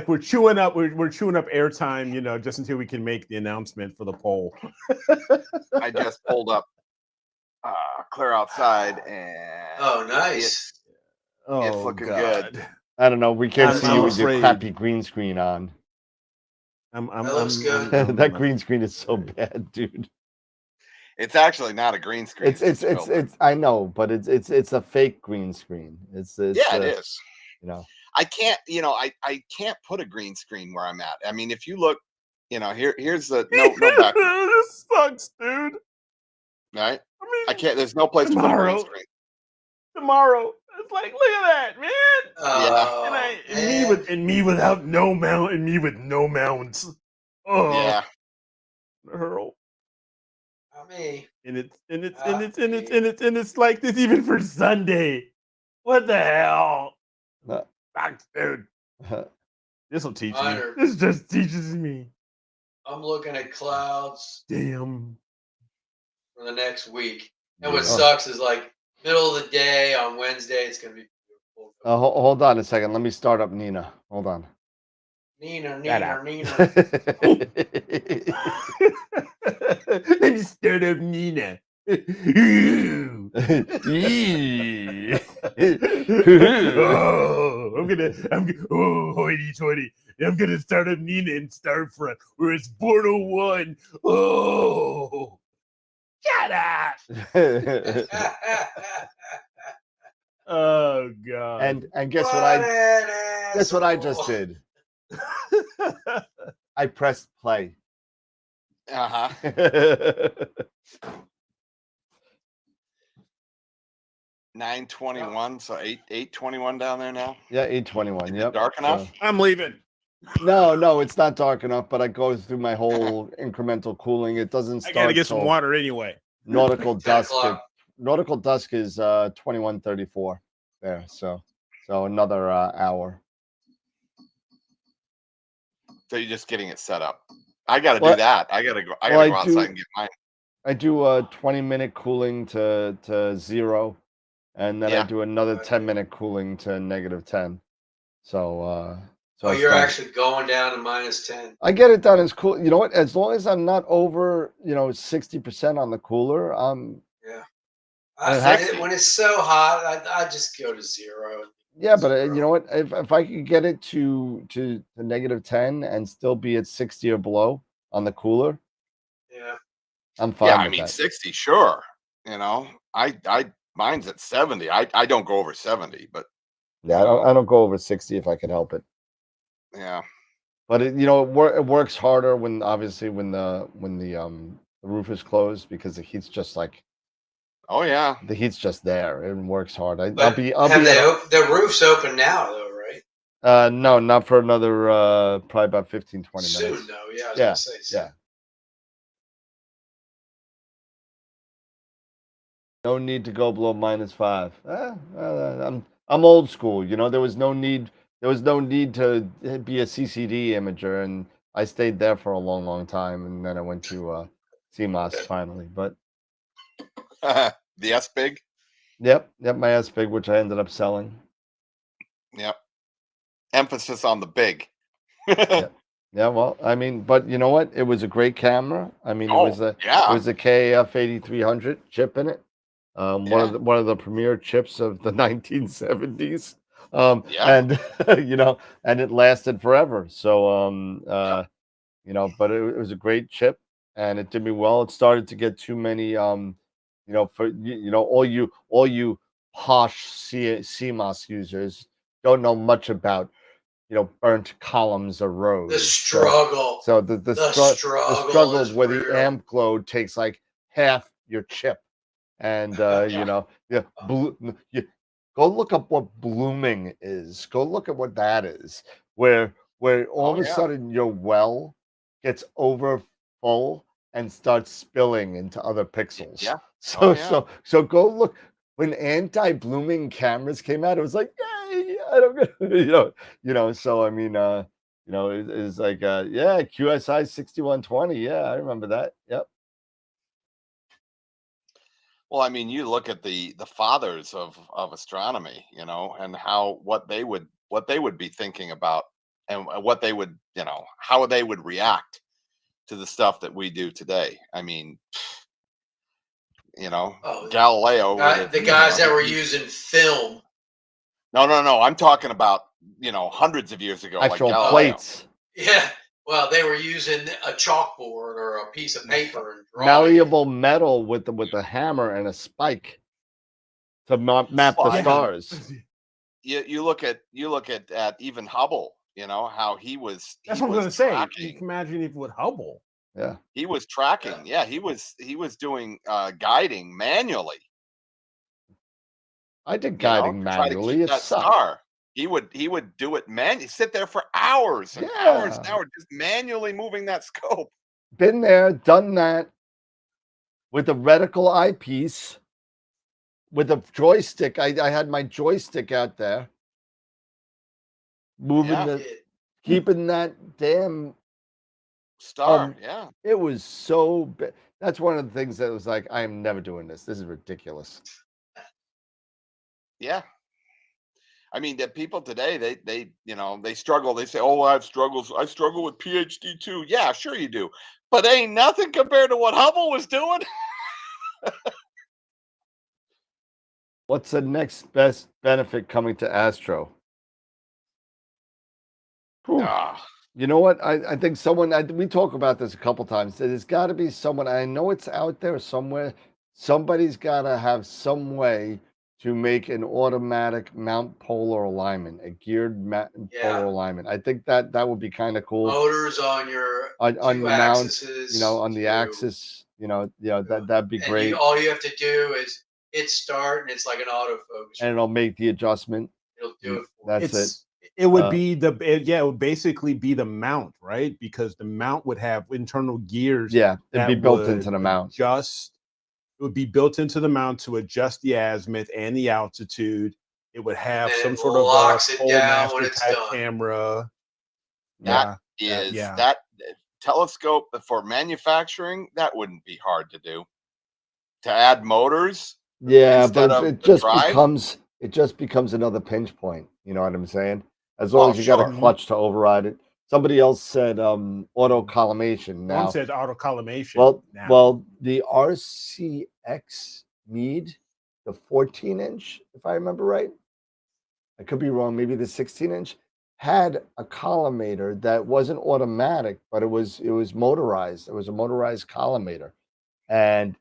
we're chewing up airtime, just until we can make the announcement for the poll. I just pulled up Clear Outside, and oh, nice. It's looking good. I don't know. We can't see you with your crappy green screen on. That looks good. That green screen is so bad, dude. It's actually not a green screen. It's I know, but it's a fake green screen. It is. I can't, I can't put a green screen where I'm at. I mean, if you look, here's the no back. This sucks, dude. Right? I can't. There's no place to put a green screen. Tomorrow, it's like, look at that, man. Me without no mount, and me with no mounts. Oh yeah, Earl. Me. And it's like this even for Sunday. What the hell? Dude. This will teach me. This just teaches me. I'm looking at clouds. Damn. For the next week. And what sucks is like middle of the day on Wednesday, it's gonna be beautiful. Hold on a second. Let me start up Nina. Hold on. Nina. Let me start up Nina. Hoity-toity. I'm gonna start up Nina in Starfront, where it's Portal 1. Oh, shut up. Oh God. And guess what I just did? I pressed play. 9:21, so 8:21 down there now. Yeah, 8:21. Yep. Dark enough? I'm leaving. No, it's not dark enough. But I go through my whole incremental cooling. It doesn't start. I gotta get some water anyway. Nautical dusk. Nautical dusk is 21:34 there. So another hour. So you're just getting it set up. I got to do that. I got to go outside and get mine. I do a 20-minute cooling to 0, and then I do another 10-minute cooling to -10. So so you're actually going down to -10. I get it done as cool. You know what? As long as I'm not over, 60% on the cooler, yeah. When it's so hot, I just go to 0. Yeah, but you know what? If I could get it to -10 and still be at 60 or below on the cooler, yeah, I'm fine I with mean that. 60, sure. I mine's at 70. I don't go over 70, but Yeah, I don't go over 60 if I can help it. yeah. But it works harder when obviously when the roof is closed because the heat's just like Oh yeah. the heat's just there. It works hard. The roof's open now though, right? No, not for another probably about 15, 20 Soon minutes. though, yeah. I was Yeah, gonna say soon. yeah. No need to go below -5. I'm old school, there was no need to be a CCD imager, and I stayed there for a long, long time, and then I went to CMOS finally. But The S big. yep, my S big, which I ended up selling. Yep. Emphasis on the big. Yep. Yeah, well, I mean, but you know what? It was a great camera. I mean, it was a KF8300 chip in it. One of the premier chips of the 1970s. And and it lasted forever. So but it was a great chip and it did me well. It started to get too many for all you posh CMOS users don't know much about burnt columns or rows. The struggle. So the struggle of where the amp glow takes like half your chip. And go look up what blooming is. Go look at what that is. Where all of a sudden your well gets over full and starts spilling into other pixels. Yeah. So go look. When anti-blooming cameras came out, it was like, yay! I don't So I mean, it's like QSI 6120. Yeah, I remember that. Yep. Well, I mean, you look at the fathers of astronomy, and what they would be thinking about, and what they would, how they would react to the stuff that we do today. I mean, Galileo. The guys that were using film. No. I'm talking about hundreds of years ago, actual like plates. Yeah. Well, they were using a chalkboard or a piece of paper and malleable metal with the hammer and a spike to map the stars. You look at even Hubble. How he was. That's what I'm going to say. You can imagine if with Hubble. Yeah, he was tracking. Yeah, he was doing guiding manually. I did guiding manually. It sucked. Star. He would do it manually. Sit there for hours and hours and hours, just manually moving that scope. Been there, done that with a reticle eyepiece, with a joystick. I had my joystick out there, moving keeping that damn star. It was so bad. That's one of the things that was like, I am never doing this. This is ridiculous. Yeah. I mean, the people today, they struggle. They say, "Oh, I have struggles. I struggle with PhD too." Yeah, sure you do, but ain't nothing compared to what Hubble was doing. What's the next best benefit coming to Astro? You know what? I think we talk about this a couple times. There's got to be someone. I know it's out there somewhere. Somebody's got to have some way to make an automatic mount polar alignment, a geared polar alignment. I think that would be kind of cool. Motors on your on the mount, on the axis, that'd be great. All you have to do is hit start, and it's like an autofocus, and it'll make the adjustment. It'll do it for That's it. It would be it would basically be the mount, right? Because the mount would have internal gears. Yeah, it'd be built into the mount. It would be built into the mount to adjust the azimuth and the altitude. It would have some sort of pole master type camera. That telescope for manufacturing, that wouldn't be hard to do. To add motors, Yeah, instead but of it the just drive. becomes another pinch point. You know what I'm saying? As long Oh, as you got a sure. clutch to override it. Somebody else said auto collimation. One Now, said auto collimation. well, Now, well, the RCX Mead, the 14-inch, if I remember right, I could be wrong. Maybe the 16-inch had a collimator that wasn't automatic, but it was motorized. It was a motorized collimator, and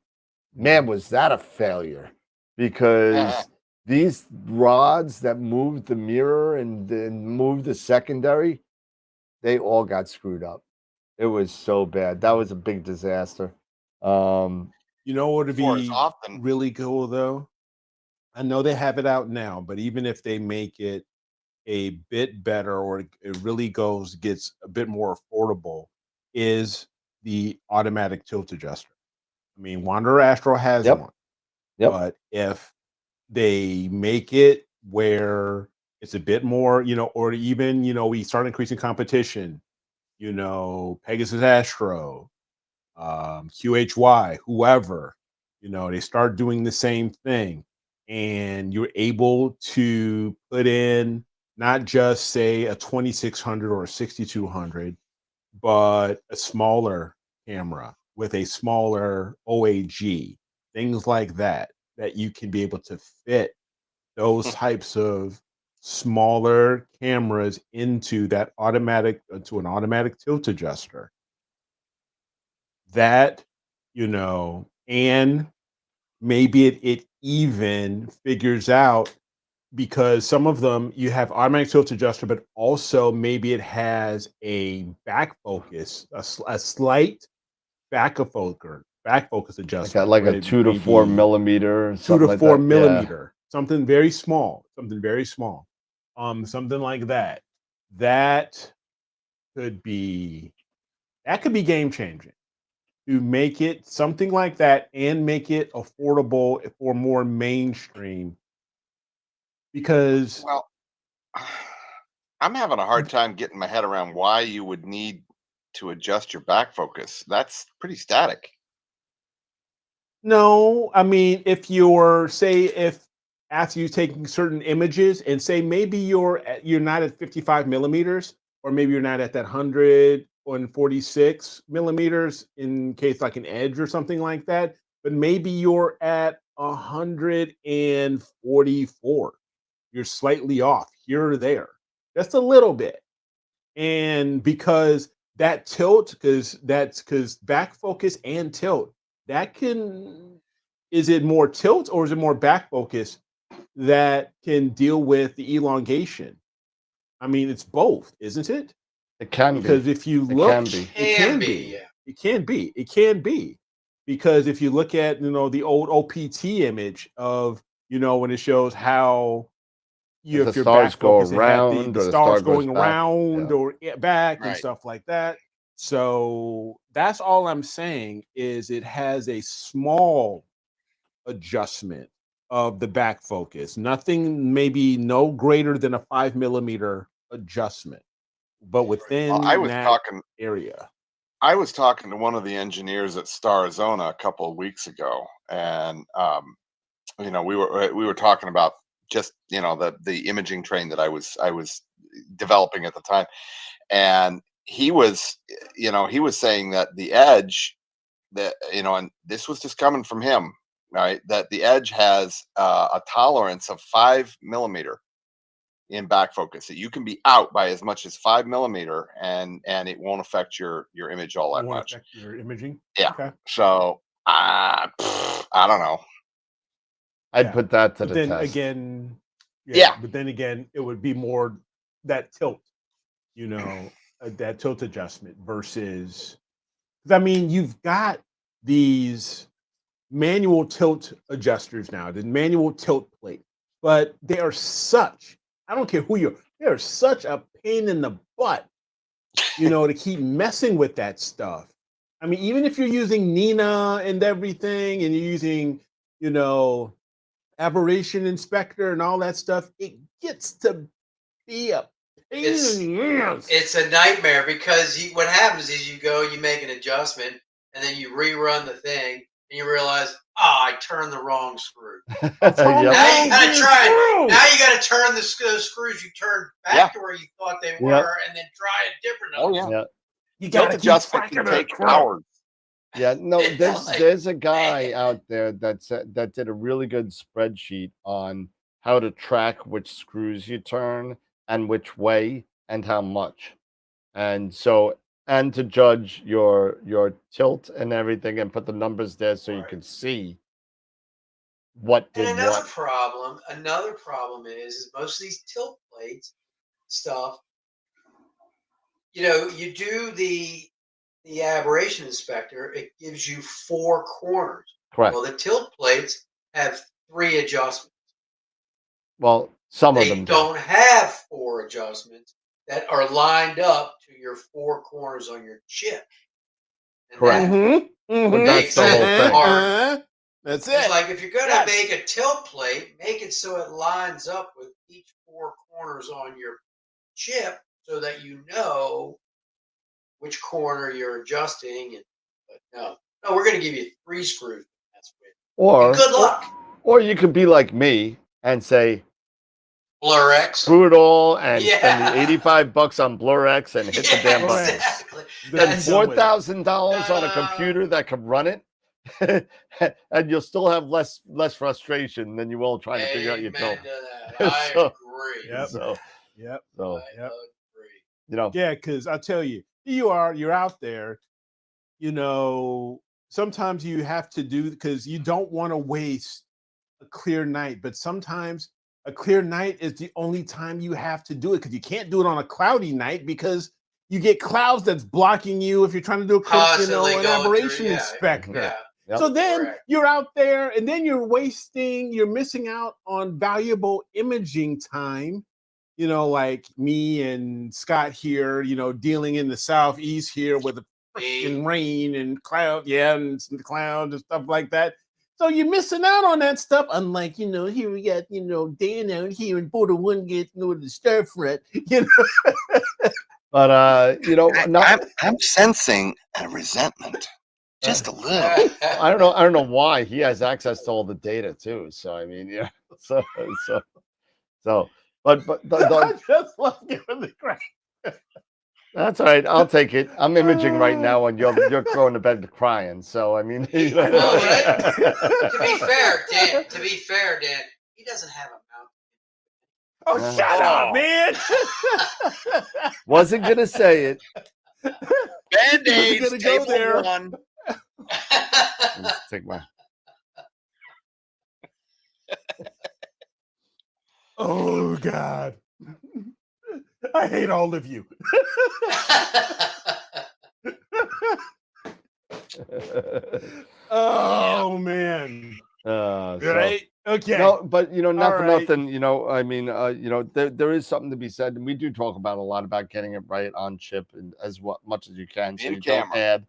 man, was that a failure because these rods that moved the mirror and then moved the secondary, they all got screwed up. It was so bad. That was a big disaster. you know what would For as be often. really cool though? I know they have it out now, but even if they make it a bit better or it really gets a bit more affordable, is the automatic tilt adjuster. I mean, Wanderer Astro has Yep. one, Yep. but if they make it where it's a bit more, or even, we start increasing competition, Pegasus Astro, QHY, whoever, they start doing the same thing. And you're able to put in not just say a 2600 or a 6200, but a smaller camera with a smaller OAG, things like that, that you can be able to fit those types of smaller cameras into an automatic tilt adjuster. That, and maybe it even figures out, because some of them you have automatic tilt adjuster, but also maybe it has a back focus, a slight back focus adjustment, like where a it 2 to may 4 be millimeter, 2 something to like 4 that. Yeah. millimeter, something very small, something like that. That could be game changing, to make it something like that and make it affordable for more mainstream, because Well, I'm having a hard time getting my head around why you would need to adjust your back focus. That's pretty static. no, I mean, if after you taking certain images and say maybe you're not at 55 millimeters, or maybe you're not at that 146 millimeters in case like an edge or something like that, but maybe you're at 144. You're slightly off here or there, just a little bit. And because that tilt, because back focus and tilt, that can, is it more tilt or is it more back focus that can deal with the elongation? I mean, it's both, isn't it? It can be. Because if you It look, can be. it can be, it can be, because if you look at the old OPT image of when it shows how If the if your stars back go focus, it had the around or the stars star goes going back. around Yeah. or back and Right. stuff like that. So that's all I'm saying, is it has a small adjustment of the back focus, nothing, maybe no greater than a 5 millimeter adjustment, but Well, I within was that talking area. I was talking to one of the engineers at Starzona a couple of weeks ago, and we were talking about just the imaging train that I was developing at the time, and he was saying that the edge, that and this was just coming from him, right, that the edge has a tolerance of 5 millimeter in back focus, that you can be out by as much as 5 millimeter and it won't affect your image all It that won't much. affect your imaging. Yeah. Okay. So I don't know. I'd Yeah. put that to But the then test. again, Yeah. but then again, it would be more that tilt, that tilt adjustment versus, 'cause I mean, you've got these manual tilt adjusters now, the manual tilt plate, but they are such, I don't care who you're, they are such a pain in the butt, to keep messing with that stuff. I mean, even if you're using Nina and everything, and you're using, you know, aberration inspector and all that stuff, it gets to be a pain It's in the ass. it's a nightmare, because what happens is you make an adjustment and then you rerun the thing and you realize, I turned the wrong screw. Yep. Now you gotta try. Now you gotta turn the screws you turned back to where you thought they were, and then try a different. Oh yeah. Yeah. You got to adjustment can take hours. Yeah, no, there's a guy out there that did a really good spreadsheet on how to track which screws you turn and which way and how much. And so and to judge your tilt and everything and put the numbers there so you can see what did and another what. problem is most of these tilt plates stuff, you do the aberration inspector, it gives you 4 corners. Correct. Well, the tilt plates have 3 adjustments. Well, some of They them don't have 4 adjustments that are lined up to your 4 corners on your chip. And correct. But that's the whole thing. That's it's it. like if you're going to make a tilt plate, make it so it lines up with each 4 corners on your chip so that you know which corner you're adjusting. But no, we're going to give you 3 screws. That's it. Or and good luck. Or you could be like me and say, Blur-X. Screw it all and spend the $85 on Blur-X and hit the damn button. Exactly. Spend $4,000 on a computer that can run it, and you'll still have less frustration than you will trying to figure out your tilt. I agree. Yep. So, Yep. So, I agree. Yeah, because I tell you, you're out there, sometimes you have to do, because you don't want to waste a clear night, but sometimes a clear night is the only time you have to do it, because you can't do it on a cloudy night because you get clouds that's blocking you if you're trying to do an aberration inspector. Yeah. Yep. So then you're out there and then you're missing out on valuable imaging time. Like me and Scott here, dealing in the southeast here with the freaking rain and cloud, and some clouds and stuff like that. So you're missing out on that stuff. Unlike, here we got, Dan out here in Border One gets the star front, But I'm sensing a resentment, just a little. I don't know why he has access to all the data too. So I mean, yeah. So, but I just love giving the credit. That's all right. I'll take it. I'm imaging right now, and you're going to bed crying. So I mean, To be fair, Dan, he doesn't have a mouth. Oh, shut up, man! Wasn't gonna say it. Band-Aids, gonna go table there. 1. Let's take my. Oh God. I hate all of you. Oh man. Right? Okay. No, but not for right. nothing. I mean, there is something to be said, and we do talk about a lot about getting it right on chip and much as you can. So In you camera.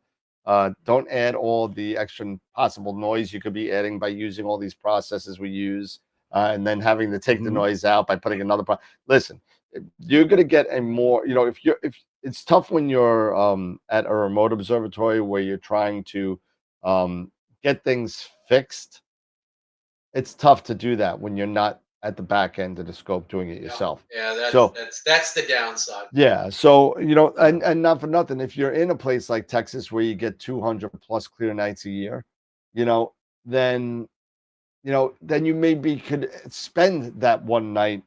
don't add all the extra possible noise you could be adding by using all these processes we use, and then having to take the noise out by putting another. Listen, you're going to get a more. If it's tough when you're at a remote observatory where you're trying to get things fixed. It's tough to do that when you're not at the back end of the scope doing it yourself. Yeah, that's the downside. Yeah, so and not for nothing, if you're in a place like Texas where you get 200 plus clear nights a year, then you maybe could spend that one night,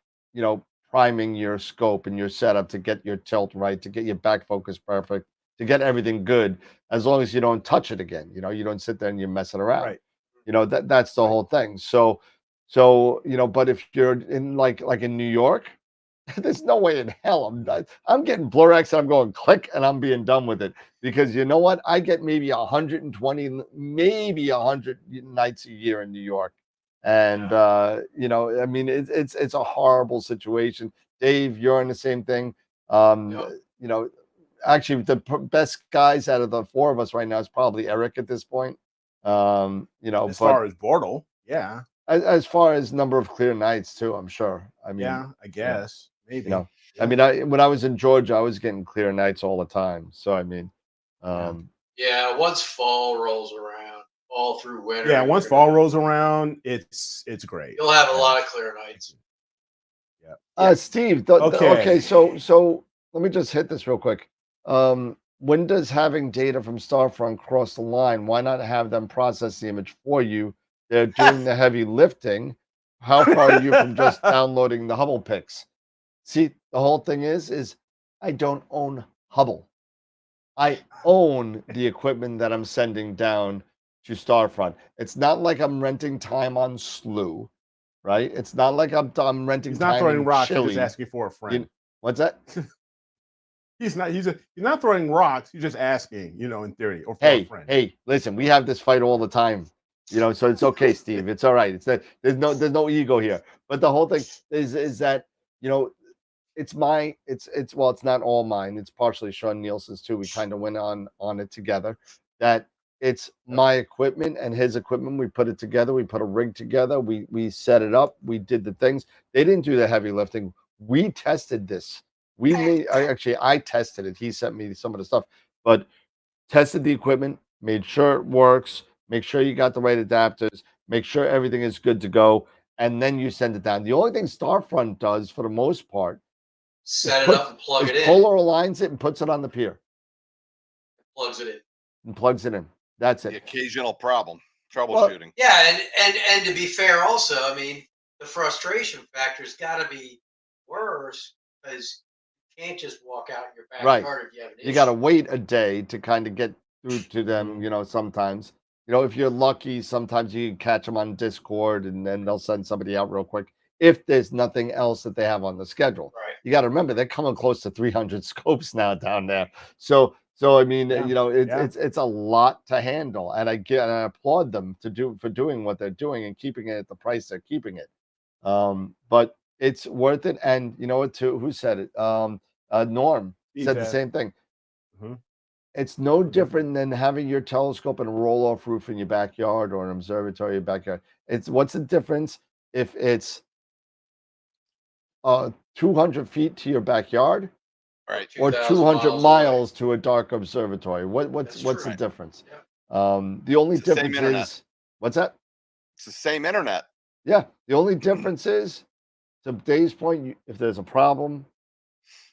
priming your scope and your setup to get your tilt right, to get your back focus perfect, to get everything good, as long as you don't touch it again. You don't sit there and you're messing around. Right. That's the whole thing. So but if you're in like in New York, there's no way in hell I'm getting Blur-X and I'm going click and I'm being done with it, because you know what? I get maybe 120, maybe 100 nights a year in New York. And I mean, it's a horrible situation. Dave, you're in the same thing. Actually the best guys out of the 4 of us right now is probably Eric at this point. As far as Bortle, yeah. As far as number of clear nights too, I'm sure. I mean, yeah, I guess maybe. I mean, when I was in Georgia, I was getting clear nights all the time. So I mean, once fall rolls around, all through winter. Yeah, once fall rolls around, it's great. You'll have a lot of clear nights. Yeah. Steve. Okay. Okay. So let me just hit this real quick. When does having data from Starfront cross the line? Why not have them process the image for you? They're doing the heavy lifting. How far are you from just downloading the Hubble pics? See, the whole thing is I don't own Hubble. I own the equipment that I'm sending down to Starfront. It's not like I'm renting time on Slew, right? It's not like I'm renting He's not time throwing in rocks, Chile. he's just asking for a friend. What's that? He's not throwing rocks, he's just asking, in theory, or for a friend. Hey, listen, we have this fight all the time. So it's okay, Steve. It's all right. There's no ego here. But the whole thing is that, it's not all mine. It's partially Sean Nielsen's too. We kind of went on it together. That it's my equipment and his equipment. We put it together. We put a rig together. We set it up. We did the things. They didn't do the heavy lifting. We tested this. I tested it. He sent me some of the stuff, but tested the equipment, made sure it works, make sure you got the right adapters, make sure everything is good to go, and then you send it down. The only thing Starfront does for the most part, set it up and plug it in. Polar aligns it and puts it on the pier. Plugs it in. And plugs it in. That's it. The occasional troubleshooting. Well, yeah, and to be fair, also, I mean, the frustration factor's got to be worse because you can't just walk out in your backyard if you have an issue. You got to wait a day to kind of get through to them. Sometimes, if you're lucky, sometimes you can catch them on Discord, and then they'll send somebody out real quick. If there's nothing else that they have on the schedule, right. You got to remember they're coming close to 300 scopes now down there. So I mean, it's a lot to handle, and I applaud them for doing what they're doing and keeping it at the price they're keeping it. But it's worth it. And you know what? Who said it? Norm said the same thing. Mm-hmm. It's no different than having your telescope and a roll-off roof in your backyard or an observatory in your backyard. What's the difference if it's 200 feet to your backyard, right, or 200 miles to a dark observatory? What's the difference? Yeah. The only difference is what's that? It's the same internet. Yeah. The only difference is, to Dave's point, if there's a problem,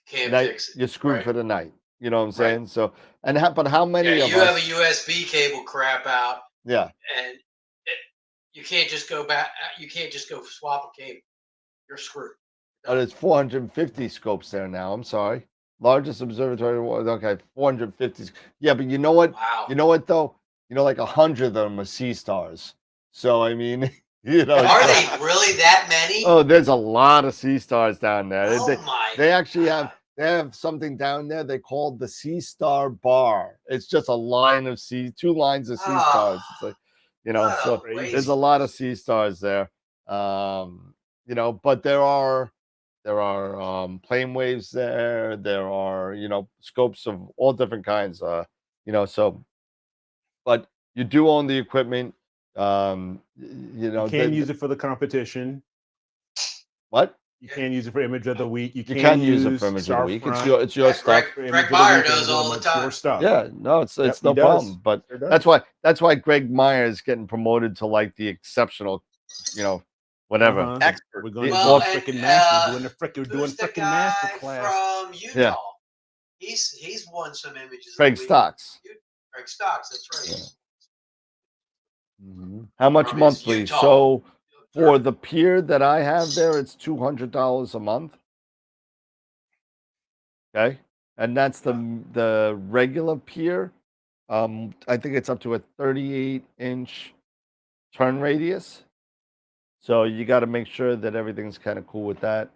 fix it. You're screwed for the night. You know what I'm saying? Right. So, but how many of us? You have a USB cable crap out. Yeah. And you can't just go back. You can't just go swap a cable. You're screwed. There's 450 scopes there now. I'm sorry. Largest observatory. Okay, 450. Yeah, but you know what? Wow. You know what though? Like 100 of them are sea stars. So I mean, Are they really that many? Oh, there's a lot of sea stars down there. Oh they actually have. They have something down there they call the Sea Star Bar. It's just a line of two lines of sea stars. It's like, so there's a lot of sea stars there. But there are plane waves there. There are, scopes of all different kinds. But you do own the equipment. You can't use it for the competition. What? You can't use it for image of the week. You can use it for image of the week. It's your stuff. Greg Meyer does all the time. Stuff. Yeah, no, it's no problem. But that's why Greg Meyer is getting promoted to like the exceptional, whatever. Expert. We're going to do freaking master. Doing freaking master class from Utah. Yeah. He's won some images. Craig Stocks. Craig Stocks. That's right. Yeah. Mm-hmm. How much monthly? So. For the pier that I have there, it's $200 a month. Okay, and that's the regular pier. I think it's up to a 38-inch turn radius. So you got to make sure that everything's kind of cool with that.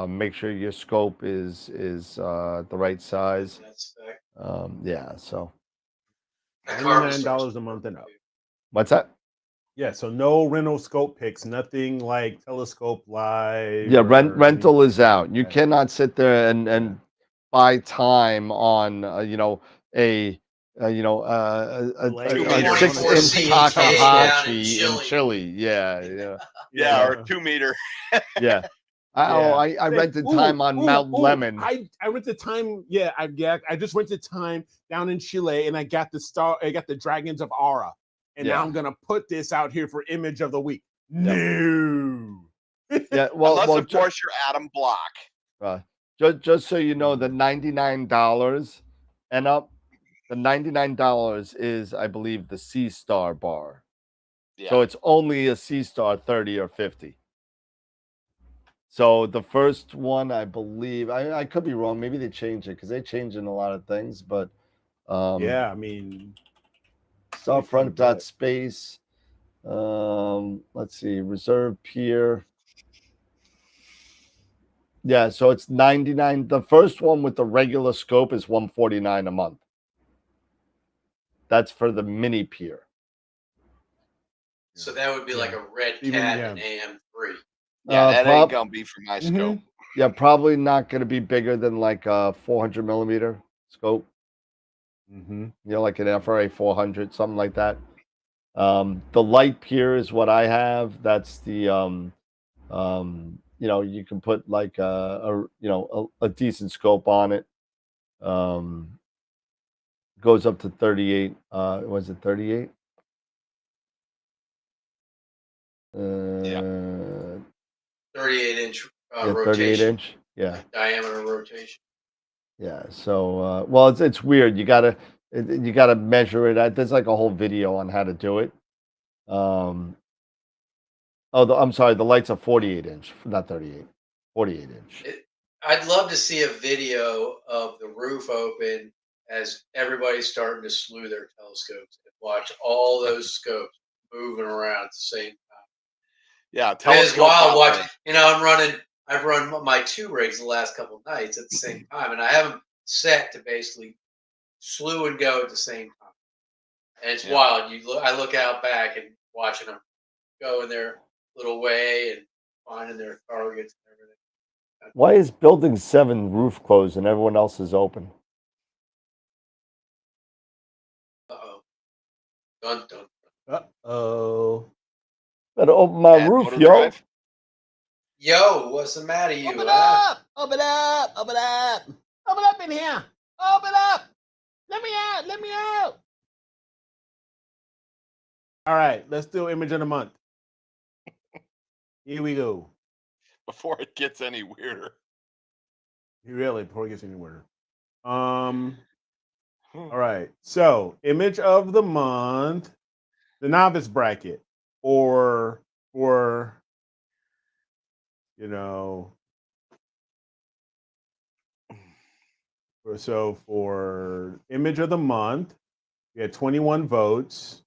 Make sure your scope is the right size. Yeah. So $99 a month and up. What's that? Yeah, so no rental scope picks, nothing like Telescope Live. Yeah, rental is out. You cannot sit there and buy time on a 6-inch Takahashi in Chile. Yeah, or a 2-meter. Yeah. I rented time on Mount Lemon. I rented time. Yeah, I just rented time down in Chile, and I got the Dragons of Aura. and now I'm gonna put this out here for image of the week. Yep. No. Yeah, well, Unless, well, of course, you're Adam Block. just so you know, the $99 and up, the $99 is, I believe, the C Star bar. Yeah. So it's only a C Star 30 or 50. So the first one, I believe, I could be wrong. Maybe they changed it because they changed in a lot of things. But Yeah, I mean, Starfront.space. Let's see, reserve pier. Yeah, so it's 99. The first one with the regular scope is 149 a month. That's for the mini pier. So that would be like a red cat and AM3. Yeah, that ain't gonna be for my scope. Yeah, probably not gonna be bigger than like a 400 millimeter scope. You know, like an FRA 400, something like that. The light pier is what I have. That's the you know, you can put like a decent scope on it. Goes up to 38. Was it 38? Yeah. 38-inch Yeah, rotation. 38-inch. Yeah. Like diameter rotation. Yeah. So, well, it's weird. You gotta measure it. There's like a whole video on how to do it. I'm sorry. The light's a 48-inch, not 38. 48-inch. I'd love to see a video of the roof open as everybody's starting to slew their telescopes and watch all those scopes moving around at the same time. Yeah, it's wild watching. You know, I've run my 2 rigs the last couple of nights at the same time, and I have them set to basically slew and go at the same time. And it's wild. I look out back and watching them go in their little way and finding their targets and everything. Why is Building 7 roof closed and everyone else is open? Uh-oh. Dun, dun, dun. Uh-oh. Better open my roof, yo. Drive. Yo, what's the matter, you? Open up! Open up! Open up! Open up in here! Open up! Let me out! Let me out! All right, let's do image of the month. Here we go. Before it gets any weirder. Really, before it gets any weirder. All right. So, image of the month, the novice bracket, or you know, so for image of the month, we had 21 votes.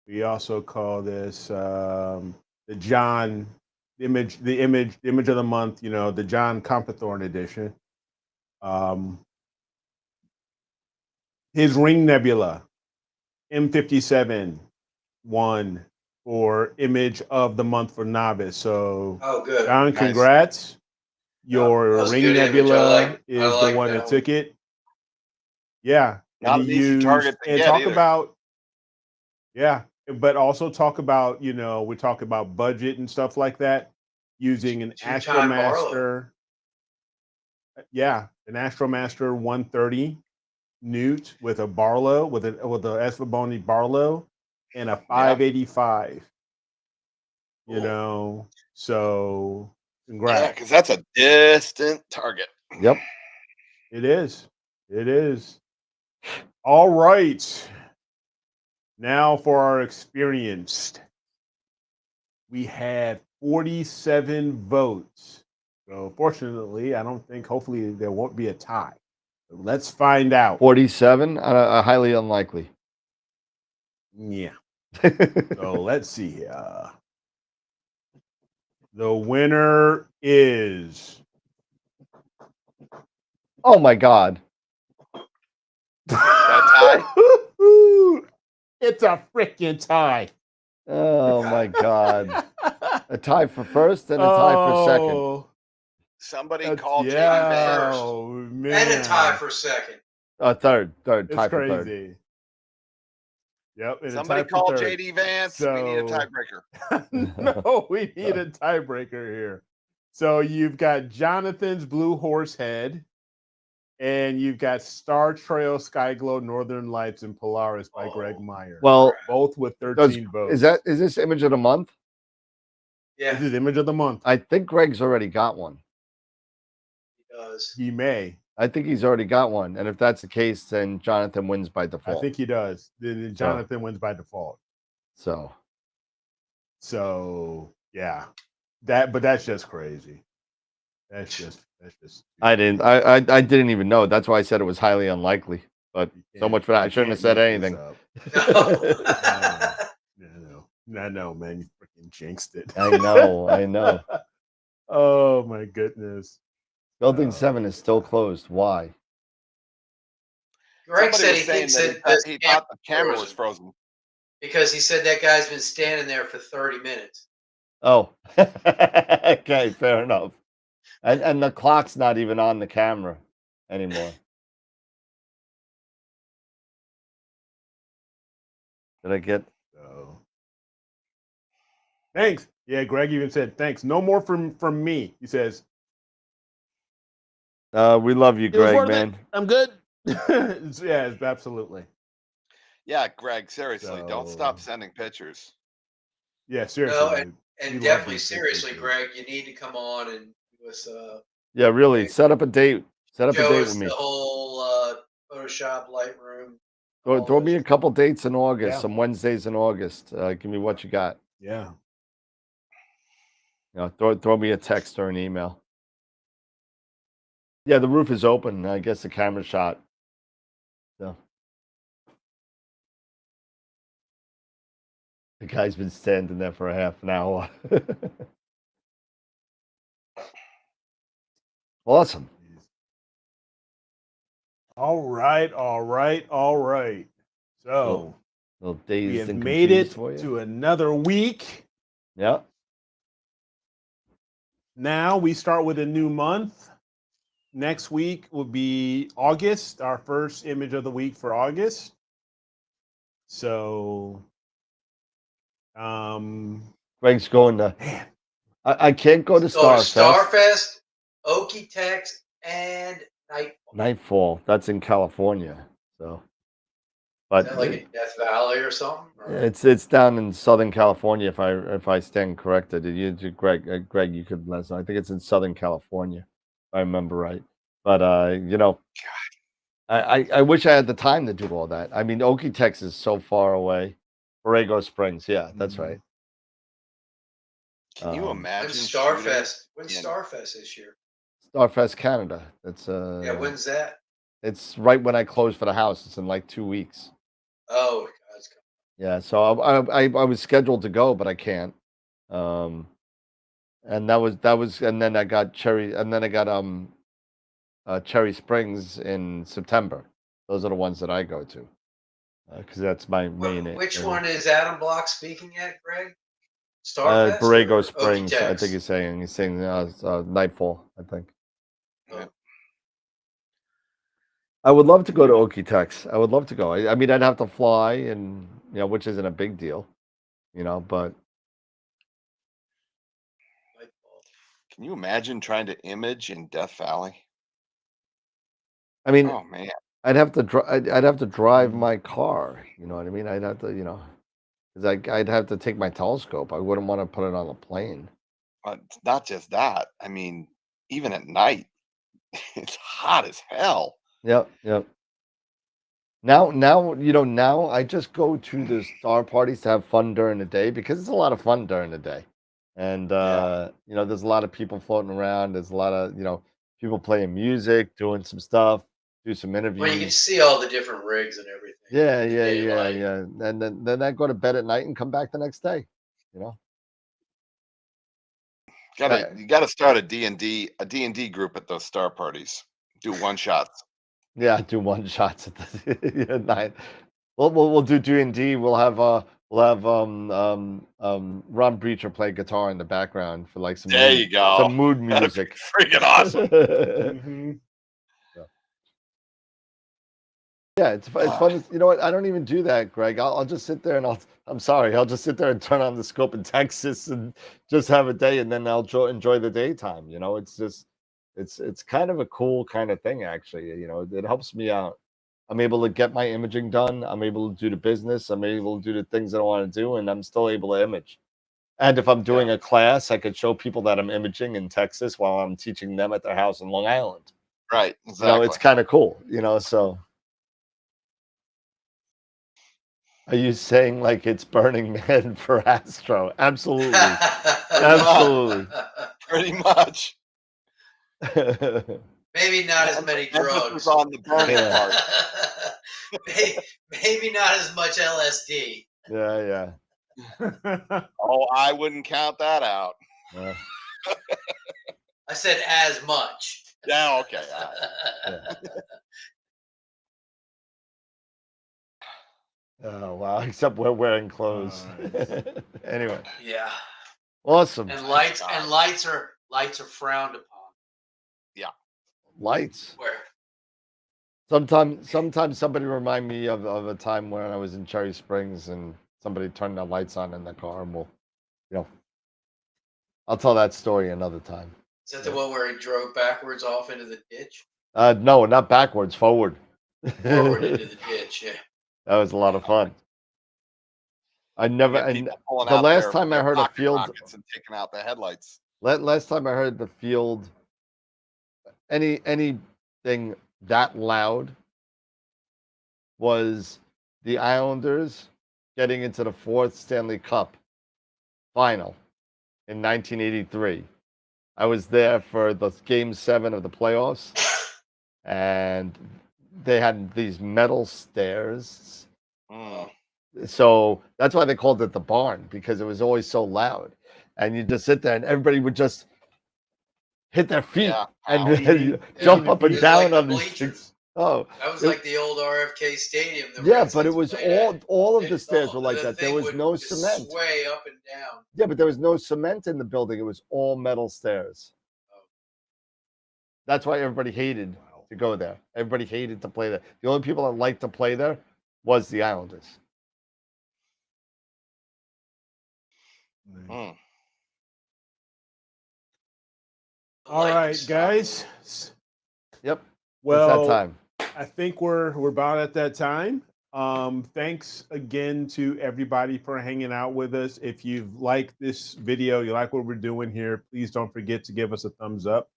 We also call this the image of the month, you know, the John Compethorne edition. His Ring Nebula, M57, won for image of the month for novice. So, good. John, Nice. congrats. Your Ring Nebula is like the one that took it. Yeah. Not an easy target to get either. About, yeah, but also talk about, you know, we talk about budget and stuff like that using an AstroMaster. Yeah, an AstroMaster 130 Newt with a Barlow, with a Esfaboni Barlow and a 585. You know, so congrats. Yeah, because that's a distant target. Yep. It is. It is. All right. Now for our experienced. We had 47 votes. So fortunately, hopefully there won't be a tie. So let's find out. 47? Highly unlikely. Yeah. So let's see. The winner is. Oh my God. It's a freaking tie. Oh my God. A tie for first and a tie for second. Somebody called JD Vance. Oh, man. And a tie for second. Third. It's tie crazy. for third. Yep. Somebody call JD Vance. So, we need a tiebreaker. No, we need a tiebreaker here. So you've got Jonathan's Blue Horse Head And you've got Star Trail, Sky Glow, Northern Lights, and Polaris by Greg Meyer. Well, both with 13 votes. Is this image of the month? Yeah, This is image of the month. I think Greg's already got one. he does. He may. I think he's already got one. And if that's the case, then Jonathan wins by default. I think he does. Then Jonathan wins by default. So yeah. But that's just crazy. That's just I didn't even know. That's why I said it was highly unlikely. But so much for that. I shouldn't have said anything. I know, man. You freaking jinxed it. I know. Oh my goodness. Building 7 is still closed. Why? Greg Somebody said was saying that he thought the camera was frozen. because he said that guy's been standing there for 30 minutes. Oh, okay, fair enough. And the clock's not even on the camera anymore. Did I get? Oh. Thanks. Yeah, Greg even said thanks. No more from me. He says. We love you, Greg, man. I'm good. Yeah, absolutely. Yeah, Greg, seriously, don't stop sending pictures. Yeah, seriously. No, and definitely seriously, Greg, you need to come on and do us Yeah, really. Set up a date. Set up a date with me. The whole Photoshop Lightroom. Throw me a couple dates in August, some Wednesdays in August. Give me what you got. Yeah. You know, throw me a text or an email. Yeah, the roof is open. I guess the camera shot. So the guy's been standing there for a half an hour. Awesome. All right. So we have made it to another week. Yeah. Now we start with a new month. Next week will be August, our first image of the week for August. So, Greg's going to. Man. I can't go to Starfest. Starfest, Okie-Tex, and Nightfall. That's in California. So, but is that like in Death Valley or something? Or? It's down in Southern California. If I stand corrected, Greg, you could let us know. I think it's in Southern California, if I remember right. But you know, I wish I had the time to do all that. I mean, Okie-Tex is so far away. Borrego Springs, yeah, that's right. Can you imagine Starfest? When's Starfest this year? Starfest Canada. That's yeah. When's that? It's right when I close for the house. It's in like 2 weeks. Oh, God. Yeah. So I was scheduled to go, but I can't. And that was, and then I got Cherry Springs in September. Those are the ones that I go to because that's my main. Which one is Adam Block speaking at, Greg? Starfest? Borrego Springs. Okie-Tex? I think he's saying Nightfall. I think. Yeah. I would love to go to Okie-Tex. I would love to go. I mean, I'd have to fly, and which isn't a big deal, but. Can you imagine trying to image in Death Valley? I mean, oh man, I'd have to drive my car. You know what I mean? I'd have to, because I'd have to take my telescope. I wouldn't want to put it on a plane. But not just that. I mean, even at night, it's hot as hell. Yep. Now I just go to the star parties to have fun during the day because it's a lot of fun during the day. And there's a lot of people floating around. There's a lot of people playing music, doing some stuff, do some interviews. Well, you can see all the different rigs and everything. Yeah. And then I go to bed at night and come back the next day. You gotta start a D&D group at those star parties. Do one shots. Yeah, do one shots at the night. We'll do D&D. We'll have Ron Breacher play guitar in the background for like some mood music. Freaking awesome. Mm-hmm. Yeah, it's fun. You know what? I don't even do that, Greg. I'll just sit there and I'll just sit there and turn on the scope in Texas and just have a day, and then I'll enjoy the daytime. It's just It's kind of a cool kind of thing, actually. You know, it helps me out. I'm able to get my imaging done. I'm able to do the business. I'm able to do the things that I want to do, and I'm still able to image. And if I'm doing a class, I could show people that I'm imaging in Texas while I'm teaching them at their house in Long Island. Right. Exactly. You know, it's kind of cool, you know, so. Are you saying like it's Burning Man for Astro? Absolutely. Absolutely. Pretty much. Maybe not as many drugs. On the burning part. Maybe not as much LSD. Yeah. Oh, I wouldn't count that out. I said as much. Yeah, okay. Oh wow! Except we're wearing clothes. Anyway. Yeah. Awesome. And lights are frowned upon. Yeah. Lights. Where? Sometimes somebody remind me of a time when I was in Cherry Springs and somebody turned the lights on in the car, and we'll, you know, I'll tell that story another time. Is that the one where he drove backwards off into the ditch? No, not backwards, forward. Forward into the ditch, yeah. That was a lot of fun. I never. And the last time I heard a field and taking out the headlights. Last time I heard the field, anything that loud was the Islanders getting into the 4th Stanley Cup final in 1983. I was there for the Game 7 of the playoffs, and they had these metal stairs. So that's why they called it the barn, because it was always so loud. And you just sit there and everybody would just hit their feet and jump up and down on the bleachers. Oh, that was like the old RFK Stadium. But it was all of the stairs were like that. There was no cement. Sway up and down. Yeah, but there was no cement in the building. It was all metal stairs. That's why everybody hated to go there. Everybody hated to play there. The only people that liked to play there was the Islanders. All right, guys. Yep. Well, it's that time. I think we're about at that time. Thanks again to everybody for hanging out with us. If you've liked this video, you like what we're doing here, please don't forget to give us a thumbs up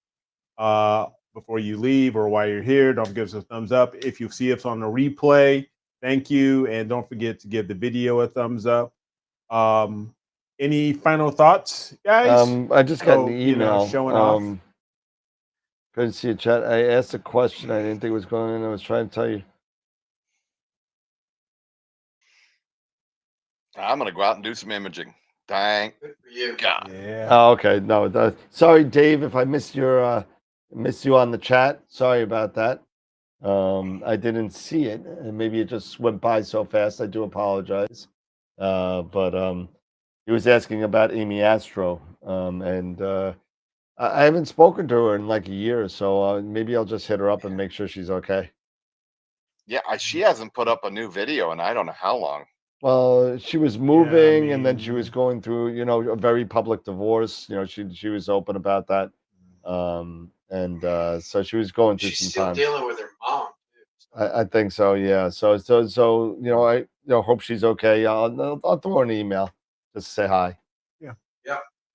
before you leave or while you're here. Don't give us a thumbs up. If you see us on the replay, thank you. And don't forget to give the video a thumbs up. Any final thoughts, guys? I just got an email showing off. Couldn't see a chat. I asked a question I didn't think was going on. I was trying to tell you. I'm gonna go out and do some imaging. Dang. Good for you. God. Yeah. Oh, okay. No, sorry, Dave, if I missed you on the chat. Sorry about that. I didn't see it, and maybe it just went by so fast. I do apologize. But he was asking about Amy Astro, and I haven't spoken to her in like a year, so maybe I'll just hit her up and make sure she's okay. Yeah, she hasn't put up a new video in I don't know how long. Well, she was moving, and then she was going through, a very public divorce. She was open about that, and so she was going through She's some still time. dealing with her mom. I think so. Yeah. So I hope she's okay. I'll throw her an email just say hi. Yeah.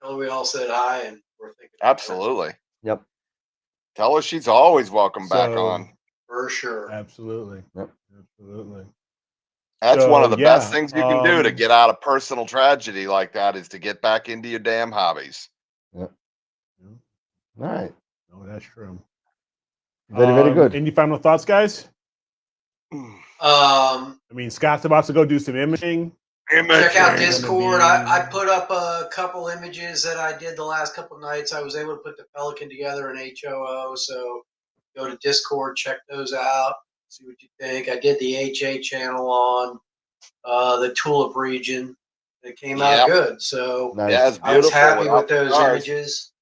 Tell her we all said hi, and we're thinking. Absolutely. Yep. Tell her she's always welcome back on. For sure. Absolutely. Yep. Absolutely. That's one of the best things you can do to get out of personal tragedy like that, is to get back into your damn hobbies. Yep. All right. No, that's true. Very, very good. Any final thoughts, guys? Scott's about to go do some imaging. Check out Discord. I put up a couple images that I did the last couple nights. I was able to put the Pelican together in HOO. So go to Discord, check those out, see what you think. I did the HA channel on the Tulip region. It came out good. So nice. I was happy with those images.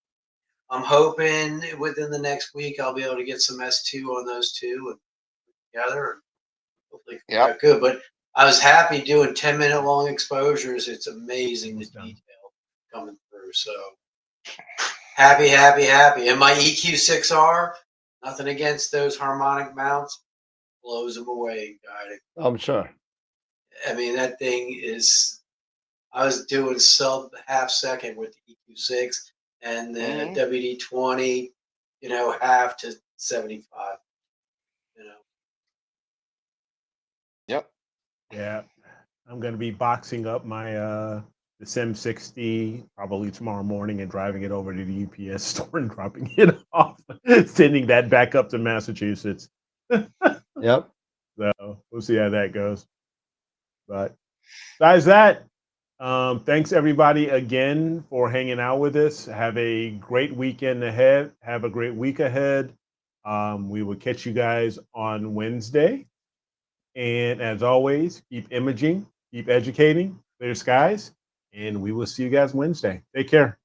I'm hoping within the next week I'll be able to get some S2 on those two and together. And hopefully good. But I was happy doing 10-minute long exposures. It's amazing the detail coming through. So Happy, happy, happy. And my EQ6R, nothing against those harmonic mounts, blows them away, guy. I'm sure. I mean, that thing is, I was doing sub half second with the EQ6 and the WD-20, half to 75, Yep. Yeah. I'm going to be boxing up my the Sim 60 probably tomorrow morning and driving it over to the UPS store and dropping it off, sending that back up to Massachusetts. Yep. So we'll see how that goes. But besides that, thanks everybody again for hanging out with us. Have a great weekend ahead. Have a great week ahead. We will catch you guys on Wednesday. And as always, keep imaging, keep educating, clear skies, and we will see you guys Wednesday. Take care.